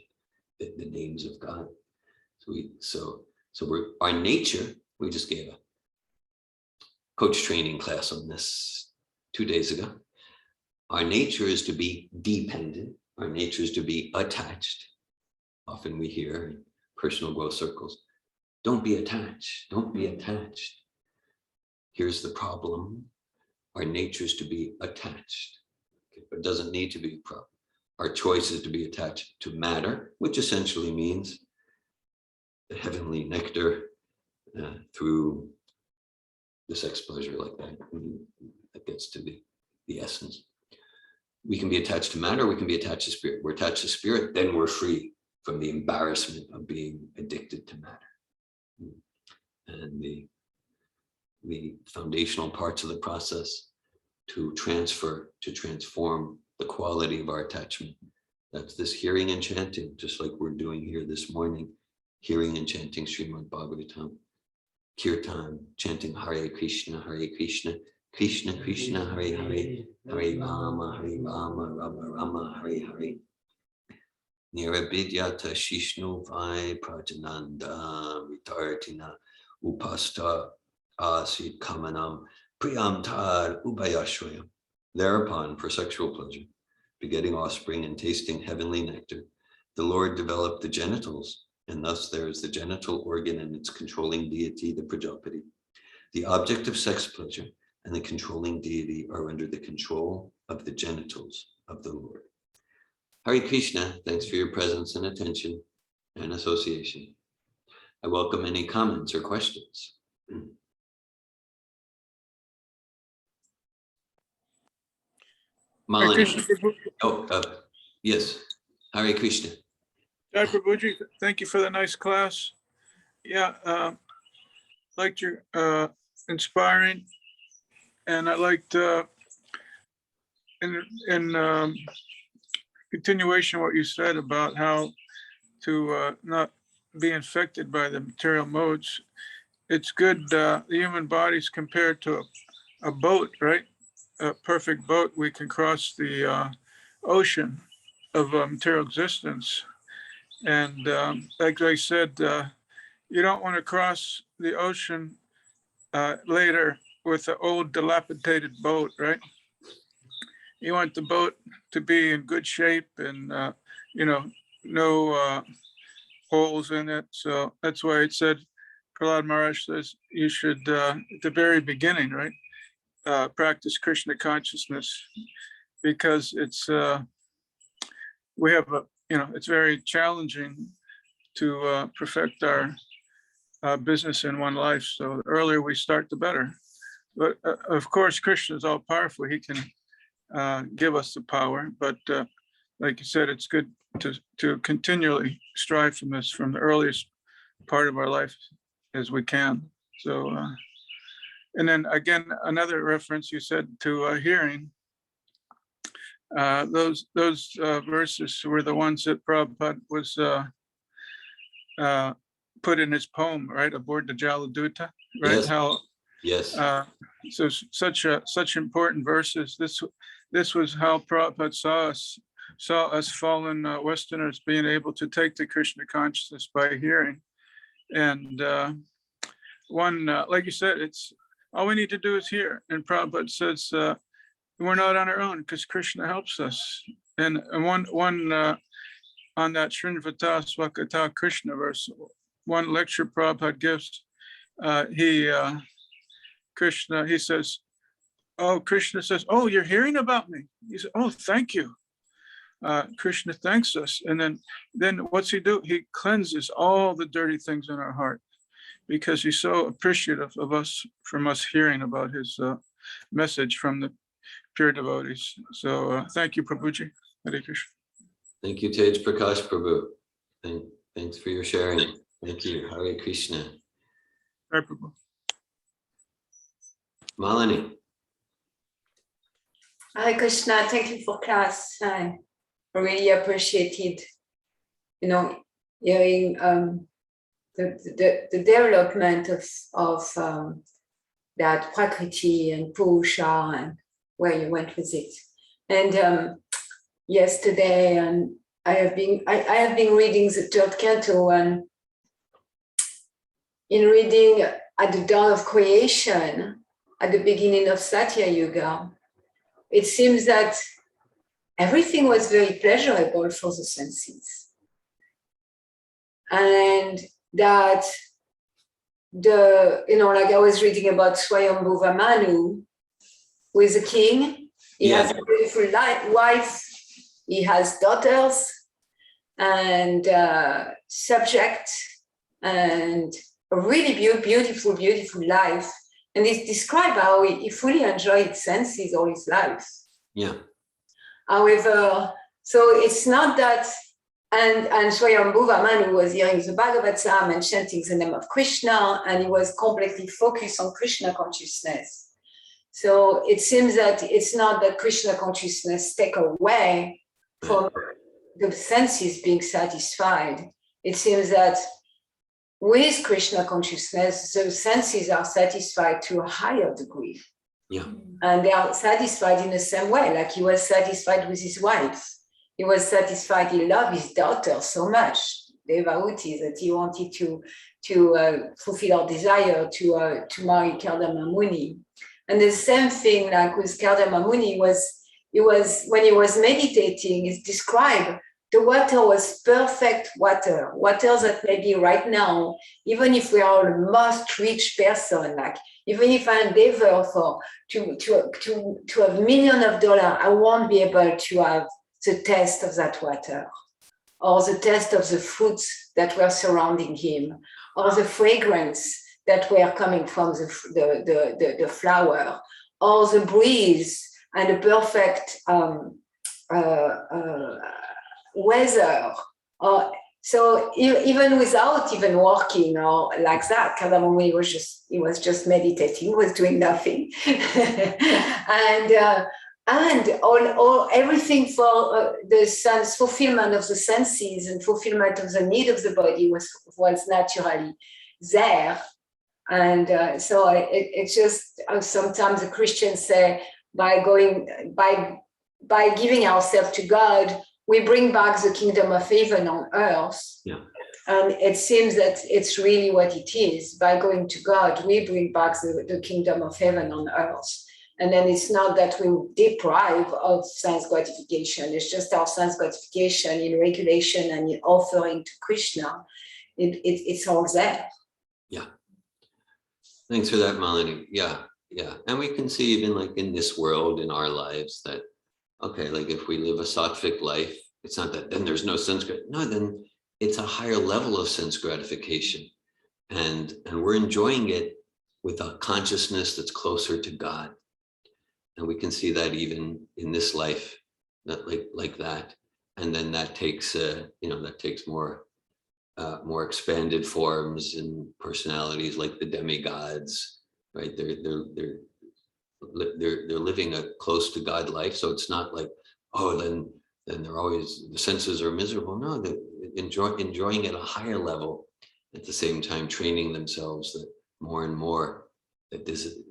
the names of God. So our nature, we just gave a coach training class on this 2 days ago. Our nature is to be dependent. Our nature is to be attached. Often we hear in personal growth circles, don't be attached, don't be attached. Here's the problem. Our nature is to be attached, okay, but it doesn't need to be a problem. Our choice is to be attached to matter, which essentially means the heavenly nectar through the sex pleasure like that. That gets to the essence. We can be attached to matter, we can be attached to spirit. We're attached to spirit, then we're free from the embarrassment of being addicted to matter. And the foundational parts of the process to transform the quality of our attachment. That's this hearing and chanting, just like we're doing here this morning, hearing and chanting Srimad Bhagavatam, Kirtan, chanting Hare Krishna, Krishna Krishna, Hare Hare, Hare Rama, Rama Rama, Hare Hare. Nirabidyata Shishnu Vai Prajananda Vitartina Upasta Asit Kamanam Priyam Tad Ubayashwayam. Thereupon, for sexual pleasure, begetting offspring and tasting heavenly nectar, the Lord developed the genitals, and thus there is the genital organ and its controlling deity, the Prajapati. The object of sex pleasure and the controlling deity are under the control of the genitals of the Lord. Hare Krishna, thanks for your presence and attention and association. I welcome any comments or questions. Malini. Yes. Hare Krishna. Jai Prabhuji, thank you for the nice class. Yeah, liked your inspiring, and I liked in continuation what you said about how to not be infected by the material modes. It's good. The human body's compared to a boat, right? A perfect boat. We can cross the ocean of material existence. And like I said, you don't want to cross the ocean later with an old dilapidated boat, right? You want the boat to be in good shape and, no holes in it. So that's why it said, Prahlad Maharaj says, you should, at the very beginning, right, practice Krishna consciousness, because it's, we have it's very challenging to perfect our business in one life. So the earlier we start, the better. But of course, Krishna is all powerful. He can give us the power. But like you said, it's good to continually strive from this from the earliest part of our life as we can. So, and then again, another reference you said to hearing. Those verses were the ones that Prabhupada was put in his poem, right, aboard the Jaladuta, right? Yes. How Yes. so such important verses. This was how Prabhupada saw us fallen Westerners being able to take the Krishna consciousness by hearing. And like you said, it's all we need to do is hear. And Prabhupada says we're not on our own because Krishna helps us. And one on that Srinvata Swakata Krishna verse, one lecture Prabhupada gives, he says, oh, Krishna says, oh, you're hearing about me. He said, oh, thank you. Krishna thanks us. And then what's he do? He cleanses all the dirty things in our heart because he's so appreciative of us, from us hearing about his message from the pure devotees. So thank you, Prabhuji. Hare Krishna. Thank you, Tej Prakash Prabhu. Thanks for your sharing. Thank you. Hare Krishna. Hare Prabhu. Malini. Hare Krishna, thank you for class. I really appreciated, hearing the development of that Prakriti and Purusha and where you went with it. And yesterday, and I have been reading the third canto, and in reading at the dawn of creation, at the beginning of Satya Yuga, it seems that everything was very pleasurable for the senses. And that like I was reading about Swayambhuva Manu, who is a king. He has a beautiful wife, he has daughters and subjects, and a really beautiful life. And it's described how he fully enjoyed senses all his life. Yeah. However, so it's not that, and Swayambhuva Manu was hearing the Bhagavatam and chanting the name of Krishna, and he was completely focused on Krishna consciousness. So it seems that it's not that Krishna consciousness take away from the senses being satisfied. It seems that with Krishna consciousness, the senses are satisfied to a higher degree. Yeah. And they are satisfied in the same way, like he was satisfied with his wife. He was satisfied, he loved his daughter so much, Devauti, that he wanted to fulfill our desire to marry Kardama Muni. And the same thing, like with Kardama Muni, when he was meditating, it's described the water was perfect water that maybe right now, even if we are the most rich person, like even if I endeavor to have millions of dollars, I won't be able to have the taste of that water, or the taste of the fruits that were surrounding him, or the fragrance that were coming from the flower, or the breeze and a perfect weather. So even without even working or like that, Kadamon he was just meditating, he was doing nothing, and all everything for the sense fulfillment of the senses and fulfillment of the need of the body was naturally there. And so it's just sometimes the Christians say by giving ourselves to God, we bring back the kingdom of heaven on earth. Yeah. And it seems that it's really what it is. By going to God, we bring back the kingdom of heaven on earth. And then it's not that we deprive of sense gratification. It's just our sense gratification in regulation and in offering to Krishna. It's all there. Yeah. Thanks for that, Malini. Yeah. And we can see even like in this world, in our lives, that, okay, like if we live a sattvic life, it's not that then there's no sense, no, then it's a higher level of sense gratification. And we're enjoying it with a consciousness that's closer to God. And we can see that even in this life, that like that. And then that takes, that takes more expanded forms and personalities, like the demigods, right? They're living a close to God life. So it's not like, oh, then they're always, the senses are miserable. No, they're enjoying at a higher level, at the same time training themselves that more and more, that this is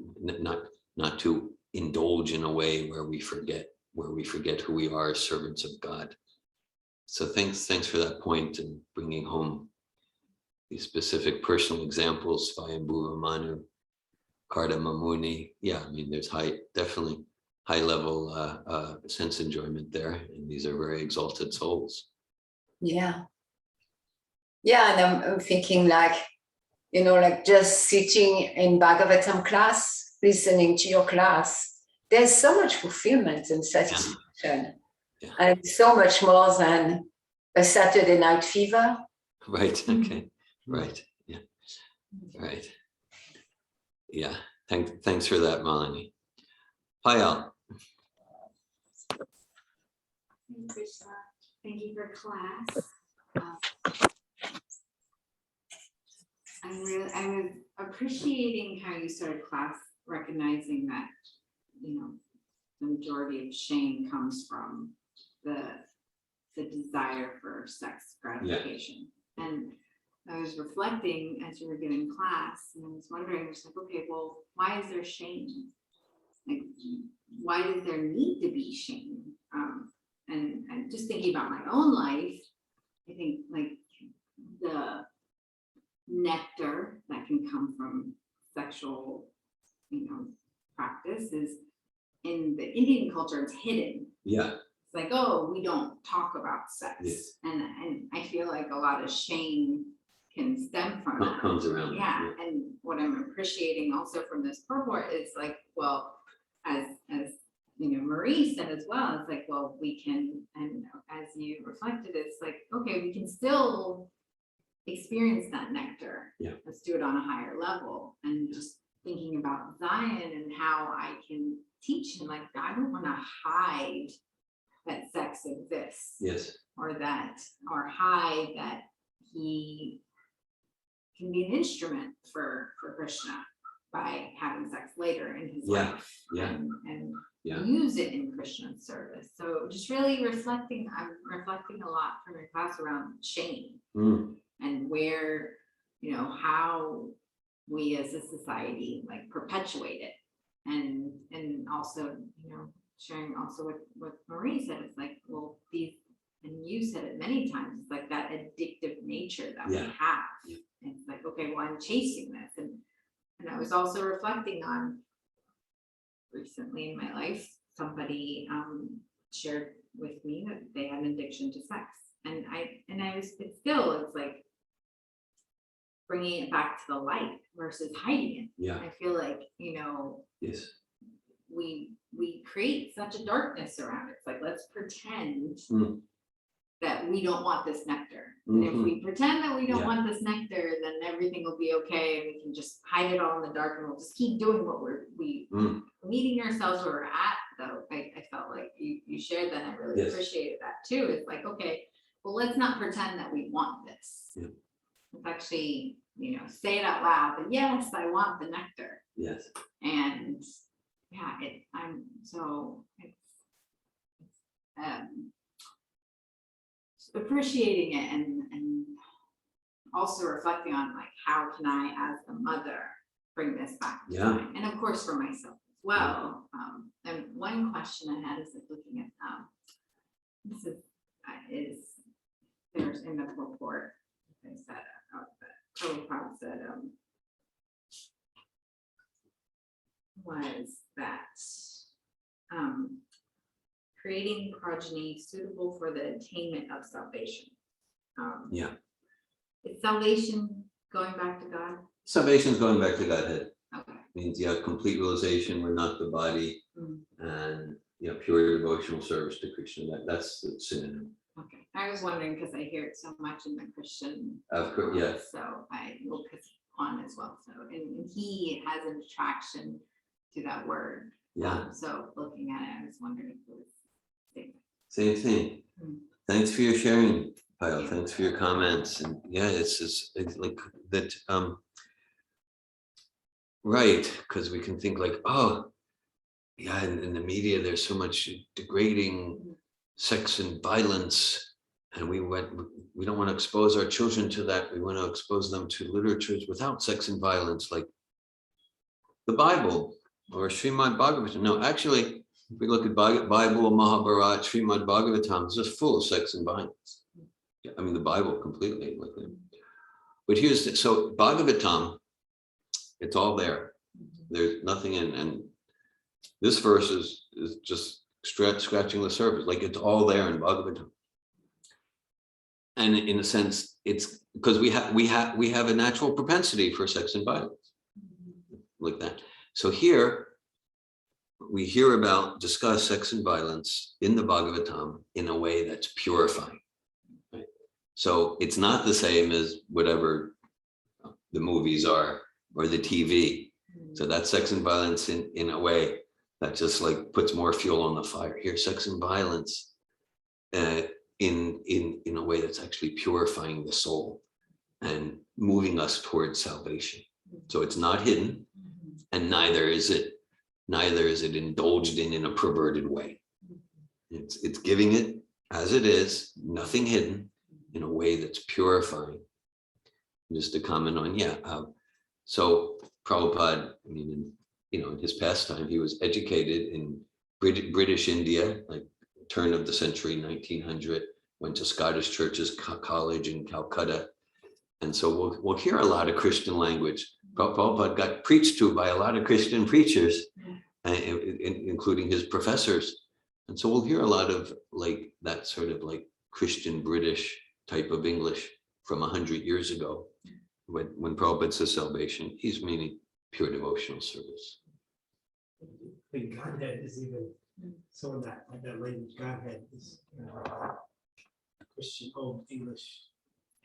not to indulge in a way where we forget who we are as servants of God. So thanks for that point and bringing home these specific personal examples, Swayambhuva Manu, Kardama Muni. Yeah, I mean, there's definitely high level sense enjoyment there, and these are very exalted souls. Yeah, and I'm thinking like just sitting in Bhagavatam class, listening to your class, there's so much fulfillment and satisfaction. Yeah. And so much more than a Saturday night fever. Right, okay, right, yeah, right. Yeah, thanks for that, Malini. Payal. Thank you for class. I'm appreciating how you started class recognizing that, the majority of shame comes from the desire for sex gratification. Yeah. And I was reflecting as you were giving class, and I was wondering, I was like, okay, well, why is there shame? Like, why does there need to be shame? And just thinking about my own life, I think like the nectar that can come from sexual, practice is, in the Indian culture, it's hidden. Yeah. It's like, oh, we don't talk about sex. Yes. And I feel like a lot of shame can stem from that. Comes around. Yeah. And what I'm appreciating also from this purport is like, well, as Marie said as well, it's like, well, we can, and as you reflected, it's like, okay, we can still experience that nectar. Yeah. Let's do it on a higher level. And just thinking about Zion and how I can teach him, like, I don't want to hide that sex exists. Yes. Or hide that he can be an instrument for Krishna by having sex later in his life. Yeah. And use it in Krishna's service. So just really reflecting, I'm reflecting a lot from your class around shame and where, how we as a society like perpetuate it. And also, sharing also what Marie said, it's like, well, and you said it many times, it's like that addictive nature that we have. Yeah. And it's like, okay, well, I'm chasing this. And I was also reflecting on recently in my life, somebody shared with me that they had an addiction to sex. And it's like bringing it back to the light versus hiding it. Yeah. I feel like, yes, we create such a darkness around it. It's like, let's pretend that we don't want this nectar. And if we pretend that we don't Yeah. want this nectar, then everything will be okay, and we can just hide it all in the dark, and we'll just keep doing what we meeting ourselves where we're at. Though I felt like you shared that, and I really Yes. appreciated that too. It's like, okay, well, let's not pretend that we want this. Yeah. Let's actually, say it out loud. But yes, I want the nectar. Yes. And yeah, appreciating it and also reflecting on like, how can I as a mother bring this back to Yeah. mind? And of course for myself as well. And one question I had is like looking at this is there's in the report they said Prabhupada said was that creating progeny suitable for the attainment of salvation. Yeah. Is salvation going back to God? Salvation is going back to Godhead. Okay. Means, yeah, complete realization we're not the body, and pure devotional service to Krishna. That's the synonym. Okay. I was wondering because I hear it so much in the Christian. Of course, yeah. So I will put on as well. So and he has an attraction to that word. Yeah. So looking at it, I was wondering if it was the same. Same thing. Thanks for your sharing, Pyle. Thanks for your comments. And yeah, it's like that. Right, because we can think like, oh, yeah, in the media, there's so much degrading sex and violence, and we don't want to expose our children to that. We want to expose them to literatures without sex and violence, like the Bible or Srimad Bhagavatam. No, actually, if we look at Bible, Mahabharata, Srimad Bhagavatam, it's just full of sex and violence. I mean, the Bible completely. But so Bhagavatam, it's all there. There's nothing in, and this verse is just scratching the surface. Like it's all there in Bhagavatam. And in a sense, it's because we have a natural propensity for sex and violence, like that. So here we discuss sex and violence in the Bhagavatam in a way that's purifying. Right? So it's not the same as whatever the movies are or the TV. So that's sex and violence in a way that just like puts more fuel on the fire. Here, sex and violence in a way that's actually purifying the soul and moving us towards salvation. So it's not hidden, and neither is it indulged in a perverted way. It's giving it as it is, nothing hidden, in a way that's purifying. Just to comment on, so Prabhupada, I mean, in his pastime, he was educated in British India, like turn of the century, 1900, went to Scottish Churches College in Calcutta. And so we'll hear a lot of Christian language. Prabhupada got preached to by a lot of Christian preachers, including his professors. And so we'll hear a lot of like that sort of like Christian British type of English from 100 years ago. When Prabhupada says salvation, he's meaning pure devotional service. The Godhead is even some of that language. Godhead is Christian Old English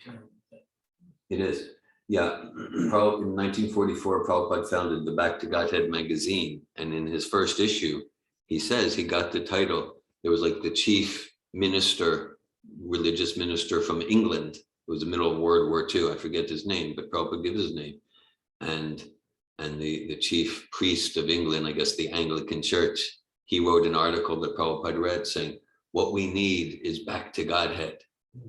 term. It is, yeah. In 1944, Prabhupada founded the Back to Godhead magazine, and in his first issue, he says he got the title. There was like the chief minister, religious minister from England. It was the middle of World War II. I forget his name, but Prabhupada gives his name. And the chief priest of England, I guess the Anglican Church, he wrote an article that Prabhupada read saying, what we need is back to Godhead.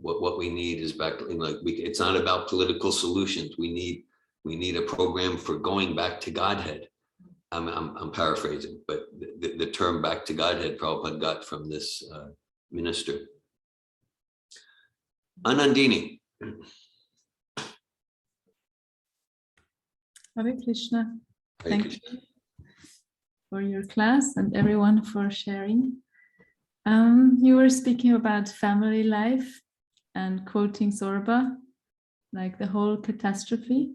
What we need is back, it's not about political solutions. We need a program for going back to Godhead. I'm paraphrasing, but the term back to Godhead Prabhupada got from this minister. Anandini. Hare Krishna. Hare Thank Krishna. you for your class and everyone for sharing. You were speaking about family life and quoting Zorba, like the whole catastrophe.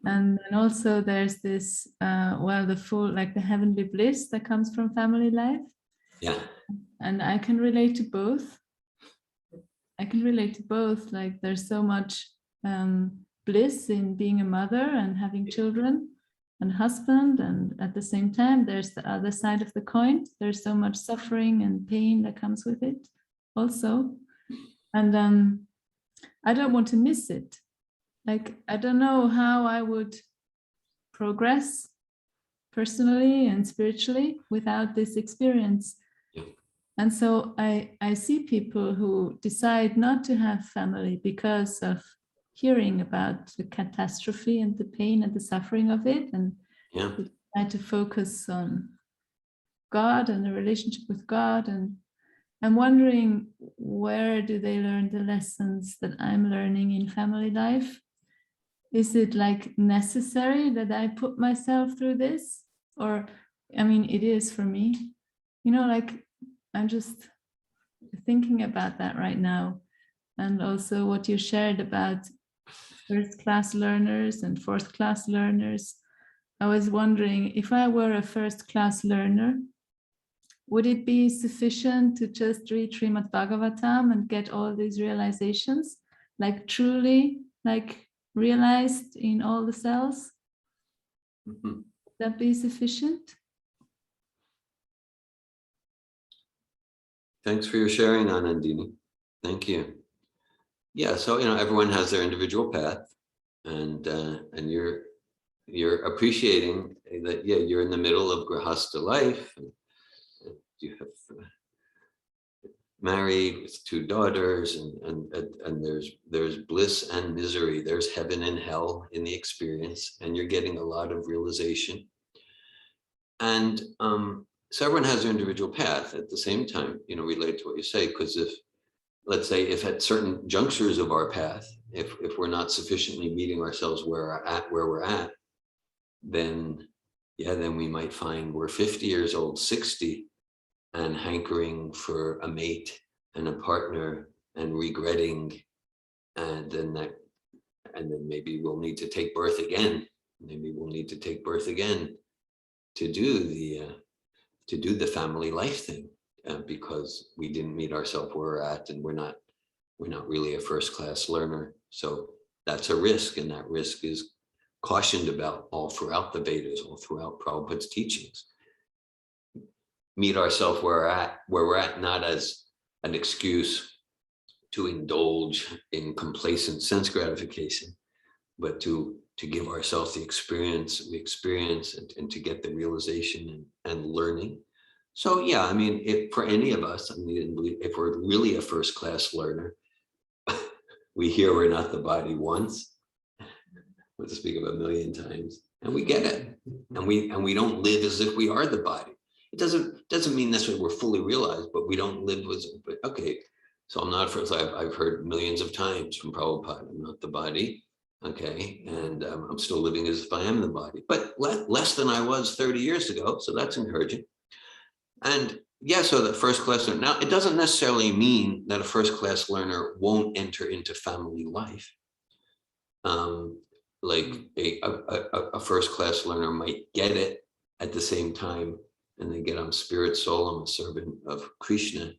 And then also there's this, the heavenly bliss that comes from family life. Yeah. And I can relate to both. I can relate to both. Like there's so much bliss in being a mother and having children and husband, and at the same time there's the other side of the coin. There's so much suffering and pain that comes with it also, and I don't want to miss it. Like I don't know how I would progress personally and spiritually without this experience. And so I see people who decide not to have family because of hearing about the catastrophe and the pain and the suffering of it, and try to focus on God and the relationship with God. And I'm wondering, where do they learn the lessons that I'm learning in family life? Is it like necessary that I put myself through this? Or, I mean, it is for me, you know, like I'm just thinking about that right now. And also what you shared about first-class learners and fourth-class learners. I was wondering, if I were a first-class learner, would it be sufficient to just read Srimad Bhagavatam and get all these realizations, like truly, like realized in all the cells? Would that be sufficient? Thanks for your sharing, Anandini. Thank you. Yeah, so everyone has their individual path, and you're appreciating that. Yeah, you're in the middle of Grihastha life. And you have married with 2 daughters, and there's bliss and misery. There's heaven and hell in the experience, and you're getting a lot of realization. And so everyone has their individual path. At the same time, relate to what you say, because let's say if at certain junctures of our path, if we're not sufficiently meeting ourselves where we're at, then we might find we're 50 years old, 60, and hankering for a mate and a partner and regretting, and then maybe we'll need to take birth again. Maybe we'll need to take birth again to do the family life thing, because we didn't meet ourselves where we're at, and we're not really a first-class learner. So that's a risk, and that risk is cautioned about all throughout the Vedas, all throughout Prabhupada's teachings. Meet ourselves where we're at, not as an excuse to indulge in complacent sense gratification, but to give ourselves the experience we experience, and to get the realization and learning. So yeah, I mean, if for any of us, if we're really a first-class learner, we hear we're not the body once, we'll speak of 1,000,000 times, and we get it, and we don't live as if we are the body. It doesn't mean necessarily we're fully realized, but we don't live with. But okay, so I'm not first. I've heard millions of times from Prabhupada, I'm not the body. Okay, and I'm still living as if I am the body, but less than I was 30 years ago. So that's encouraging. And yeah, so the first-class learner. Now, it doesn't necessarily mean that a first-class learner won't enter into family life. Like a first-class learner might get it at the same time, and they get, I'm spirit soul, I'm a servant of Krishna,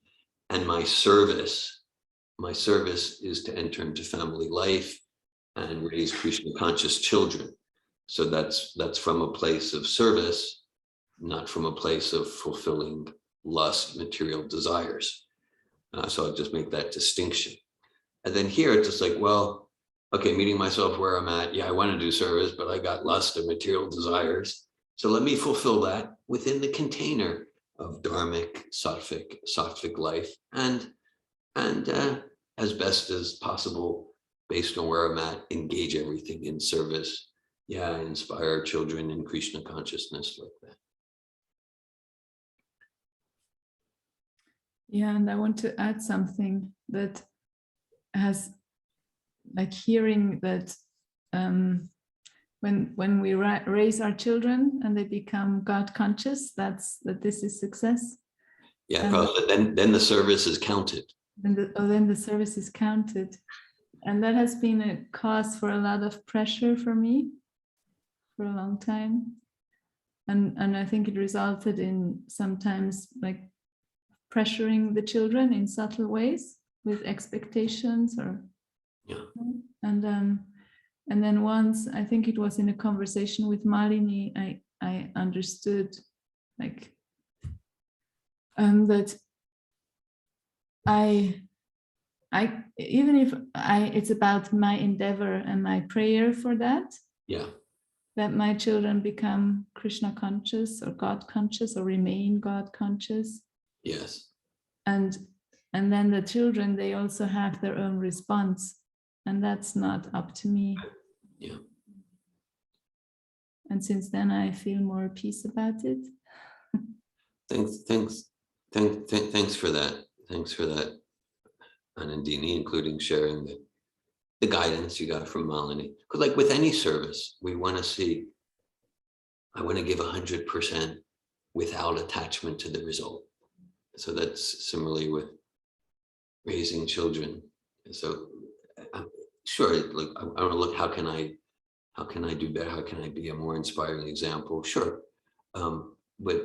and my service is to enter into family life and raise Krishna conscious children. So that's from a place of service, not from a place of fulfilling lust, material desires. So I'll just make that distinction. And then here it's just like, well, okay, meeting myself where I'm at. Yeah, I want to do service, but I got lust and material desires. So let me fulfill that within the container of dharmic, sattvic life, and as best as possible, based on where I'm at, engage everything in service. Yeah, inspire children in Krishna consciousness like that. Yeah, and I want to add something that has, like, hearing that when we raise our children and they become God conscious, that this is success. Yeah, probably. Then the service is counted. Then the service is counted. And that has been a cause for a lot of pressure for me for a long time. And I think it resulted in sometimes like pressuring the children in subtle ways. with expectations or Yeah. and then once, I think it was in a conversation with Malini, I understood like that I even if it's about my endeavor and my prayer for that, Yeah. that my children become Krishna conscious or God conscious or remain God conscious. Yes. And then the children, they also have their own response, and that's not up to me. Yeah. And since then I feel more peace about it. Thanks for that. Thanks for that, Anandini, including sharing the guidance you got from Malini. Because like with any service, we want to see, I want to give 100% without attachment to the result. So that's similarly with raising children. So sure, like I want to look, how can I do better? How can I be a more inspiring example? Sure. But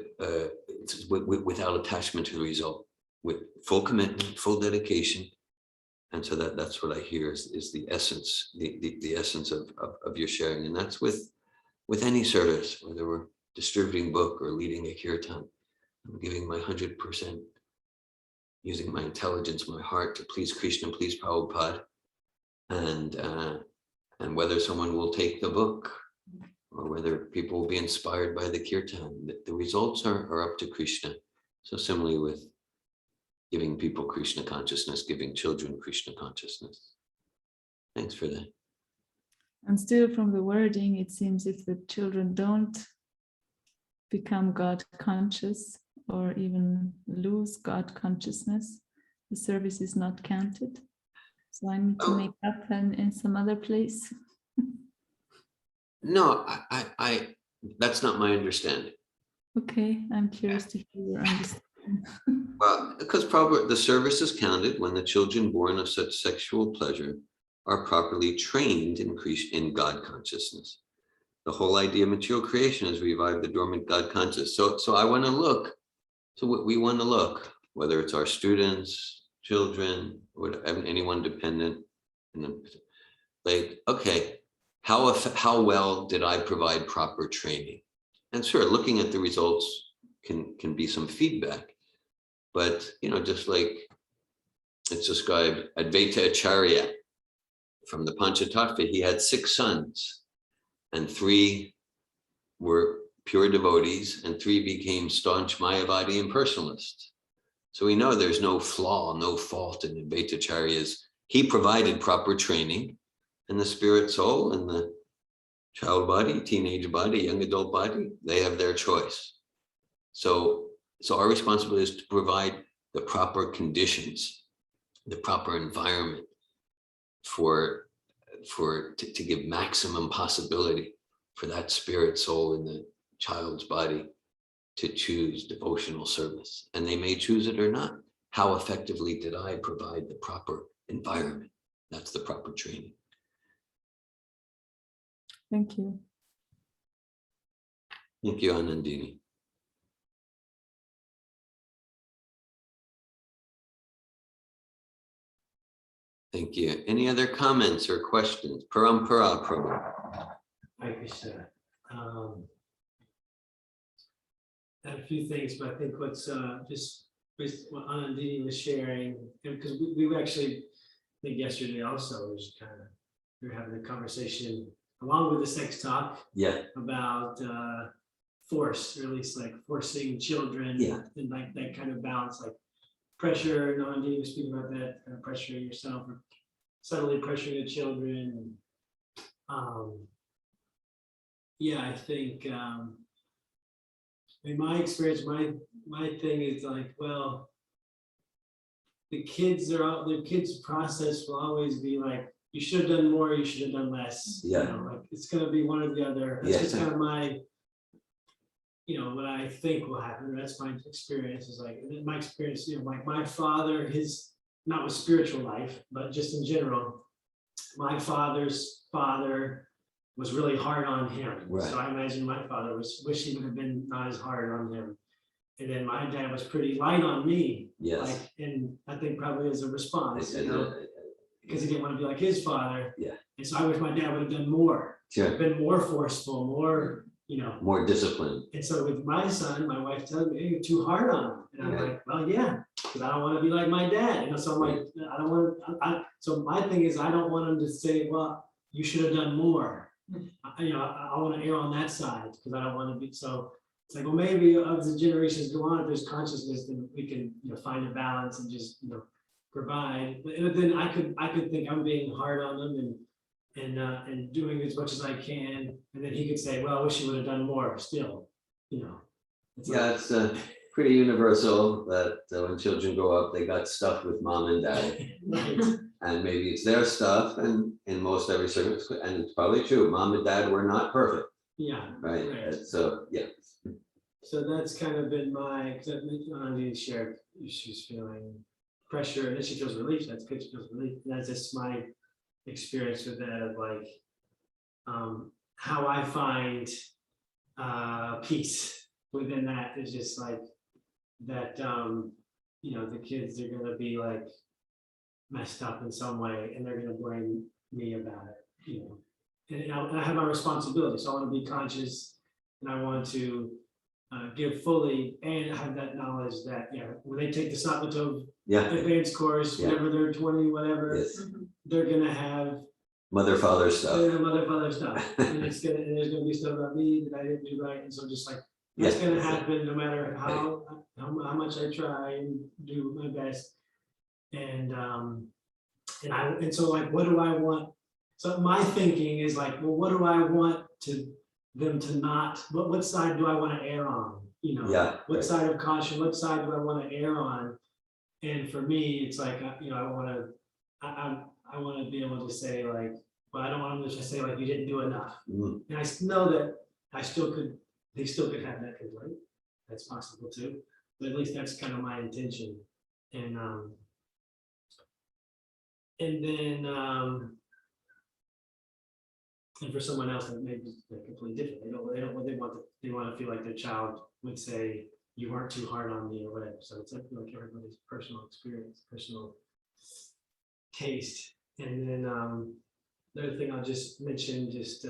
without attachment to the result, with full commitment, full dedication. And so that's what I hear is the essence, the essence of your sharing. And that's with any service, whether we're distributing book or leading a kirtan. I'm giving my 100%, using my intelligence, my heart to please Krishna, please Prabhupada. And whether someone will take the book or whether people will be inspired by the kirtan, the results are up to Krishna. So similarly with giving people Krishna consciousness, giving children Krishna consciousness. Thanks for that. And still from the wording, it seems if the children don't become God conscious or even lose God consciousness, the service is not counted. So I need to make up in some other place. No, I that's not my understanding. Okay, I'm curious to hear your understanding. Well, because probably the service is counted when the children born of such sexual pleasure are properly trained in God consciousness. The whole idea of material creation is revive the dormant God conscious. So I want to look. So what we want to look, whether it's our students, children, or anyone dependent, like, okay, how well did I provide proper training? And sure, looking at the results can be some feedback, but just like it's described, Advaita Acharya from the Panchatattva, he had 6 sons, and 3 were pure devotees, and 3 became staunch Mayavadi impersonalists. So we know there's no flaw, no fault in Advaita Acharya's. He provided proper training, and the spirit soul and the child body, teenage body, young adult body, they have their choice. So our responsibility is to provide the proper conditions, the proper environment to give maximum possibility for that spirit soul in the child's body to choose devotional service. And they may choose it or not. How effectively did I provide the proper environment? That's the proper training. Thank you. Thank you, Anandini. Thank you. Any other comments or questions? Parampara, Prabhu. Hi, Krishna. Had a few things, but I think what's just what Anandini was sharing, because we were actually, I think yesterday also was we were having a conversation along with the sex talk. Yeah. About force, or at least like forcing children. Yeah. And like that kind of balance, like pressure. Anandini was speaking about that, kind of pressuring yourself or subtly pressuring the children. Yeah, I think in my experience, my thing is like, well, the kids process will always be like, you should have done more, you should have done less. Yeah. Like it's gonna be one or the other. That's just kind of my, what I think will happen. That's my experience. Is like, in my experience, like my father, not with spiritual life, but just in general, my father's father was really hard on him. Right. So I imagine my father wish he would have been not as hard on him. And then my dad was pretty light on me. Yes. Like, and I think probably as a response, And, you know, because he didn't want to be like his father. Yeah. And so I wish my dad would have done more, Sure. been more forceful, more, you know. More discipline. And so with my son, my wife tells me, hey, you're too hard on him. And I'm Yeah. like, well, yeah, because I don't want to be like my dad. You know, so I'm like, I don't want to, so my thing is, I don't want him to say, well, you should have done more. You know, I want to err on that side because I don't want to be, so it's like, well, maybe as the generations go on, if there's consciousness, then we can, you know, find a balance and just, you know, provide. But then I could think I'm being hard on them and doing as much as I can. And then he could say, well, I wish you would have done more still, you know. It's Yeah, it's pretty universal that when children grow up, they got stuff with mom and dad. Right. And maybe it's their stuff, and in most every circumstance, and it's probably true, mom and dad were not perfect, Yeah. right? Right. And so, yeah. So that's kind of been my, because Anandi shared she's feeling pressure and then she feels relief. That's good. She feels relief. And that's just my experience with that of like how I find peace within that is just like that, you know, the kids are going to be like messed up in some way and they're going to blame me about it, you know. And I have my responsibility. So I want to be conscious and I want to give fully and have that knowledge that, yeah, when they take the Sappatov Yeah, advanced course, Yeah. whenever they're 20, whatever, yes, they're gonna have mother, father stuff. mother, father stuff. And it's gonna, and there's gonna be stuff about me that I didn't do right. And so just like, that's Yeah. gonna happen no matter how much I try and do my best. And so like, what do I want? So my thinking is like, well, what do I want them to not, what side do I want to err on? You know, Yeah, what right. side of caution, what side do I want to err on? And for me, it's like, you know, I want to be able to say like, well, I don't want them to just say like, you didn't do enough. Mm, And I know that they still could have that complaint. That's possible too, but at least that's kind of my intention. And then, and for someone else that may be completely different. They want to feel like their child would say, you weren't too hard on me or whatever. So it's like everybody's personal experience, personal taste. And then the other thing I'll just mention, just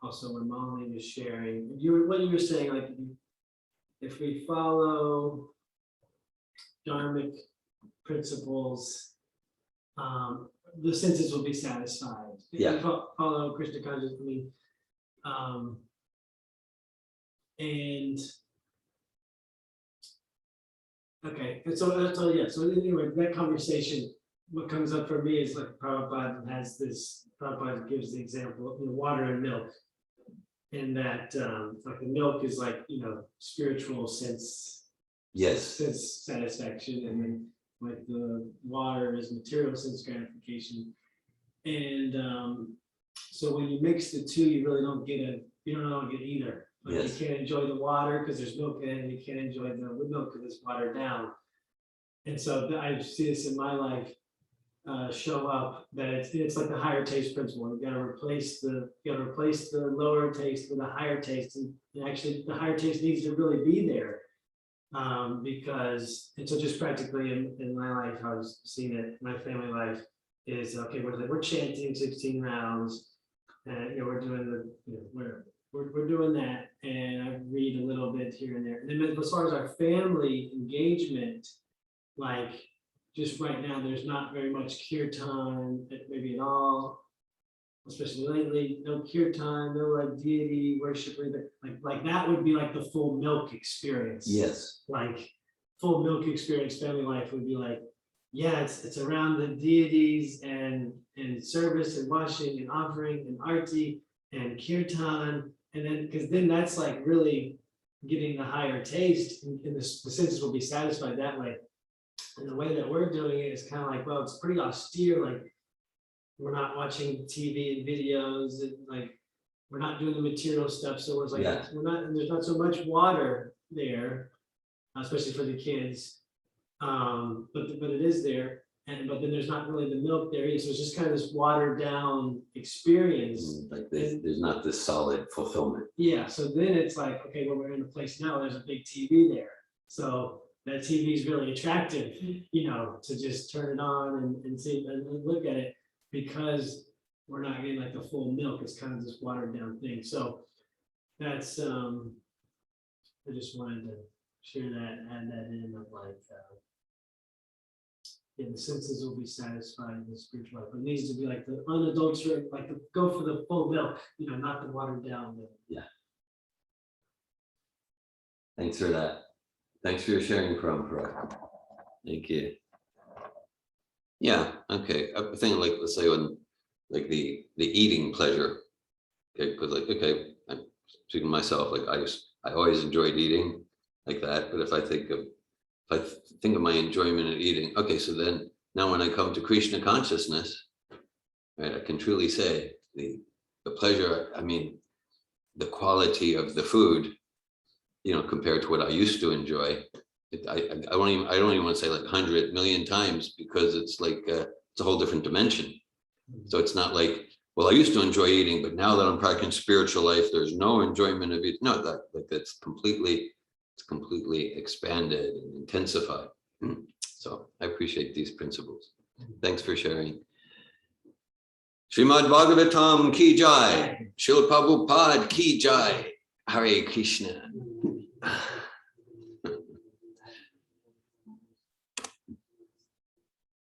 also when Molly was sharing, what you were saying, like if we follow Dharmic principles, the senses will be satisfied. If Yeah. you follow Krishna consciousness, I mean, and okay, and so yeah. So anyway, that conversation, what comes up for me is like Prabhupada gives the example of water and milk, and that like the milk is like, you know, spiritual sense satisfaction, and then like the water is material sense gratification. And so when you mix the two, you really don't get either. Like Yes. You can't enjoy the water because there's milk in it, and you can't enjoy the milk because it's watered down. And so I see this in my life show up, that it's like the higher taste principle. You gotta replace the lower taste with a higher taste, and actually the higher taste needs to really be there. Because, and so just practically in my life, how I was seeing it, my family life is, okay, we're chanting 16 rounds, and you know, we're doing we're doing that, and I read a little bit here and there. And then as far as our family engagement, like just right now, there's not very much kirtan, maybe at all, especially lately, no kirtan, no like deity worship, or like that would be like the full milk experience. yes, Like full milk experience, family life would be like, yeah, it's around the deities and service and washing and offering and arti and kirtan, and then because then that's like really getting the higher taste, and the senses will be satisfied that way. And the way that we're doing it is kind of like, well, it's pretty austere, like we're not watching TV and videos, and like we're not doing the material stuff. So it's like, Yeah. and there's not so much water there, especially for the kids. But it is there. but then there's not really the milk there either. So it's just kind of this watered down experience. Like there's not this solid fulfillment. Yeah, so then it's like, okay, well, we're in a place now, there's a big TV there. So that TV is really attractive, you know, to just turn it on and see and look at it, because we're not getting like the full milk. It's kind of this watered down thing. So that's, I just wanted to share that, add that in of like, yeah, the senses will be satisfied in the spiritual life. It needs to be like the unadulterated, like go for the full milk, you know, not the watered down milk. Yeah. Thanks for that. Thanks for your sharing, Parag. Thank you. Yeah, okay. I think like, let's say when like the eating pleasure, okay, because like, okay, I'm speaking to myself, like I always enjoyed eating like that. But if I think of my enjoyment in eating, okay, so then now when I come to Krishna consciousness, right, I can truly say the pleasure, I mean, the quality of the food, you know, compared to what I used to enjoy, I don't even want to say like 100 million times, because it's like it's a whole different dimension. So it's not like, well, I used to enjoy eating, but now that I'm practicing spiritual life, there's no enjoyment of it. No, that's completely expanded and intensified. So I appreciate these principles. Thanks for sharing. Srimad Bhagavatam ki jai. Srila Prabhupada ki jai. Hare Krishna.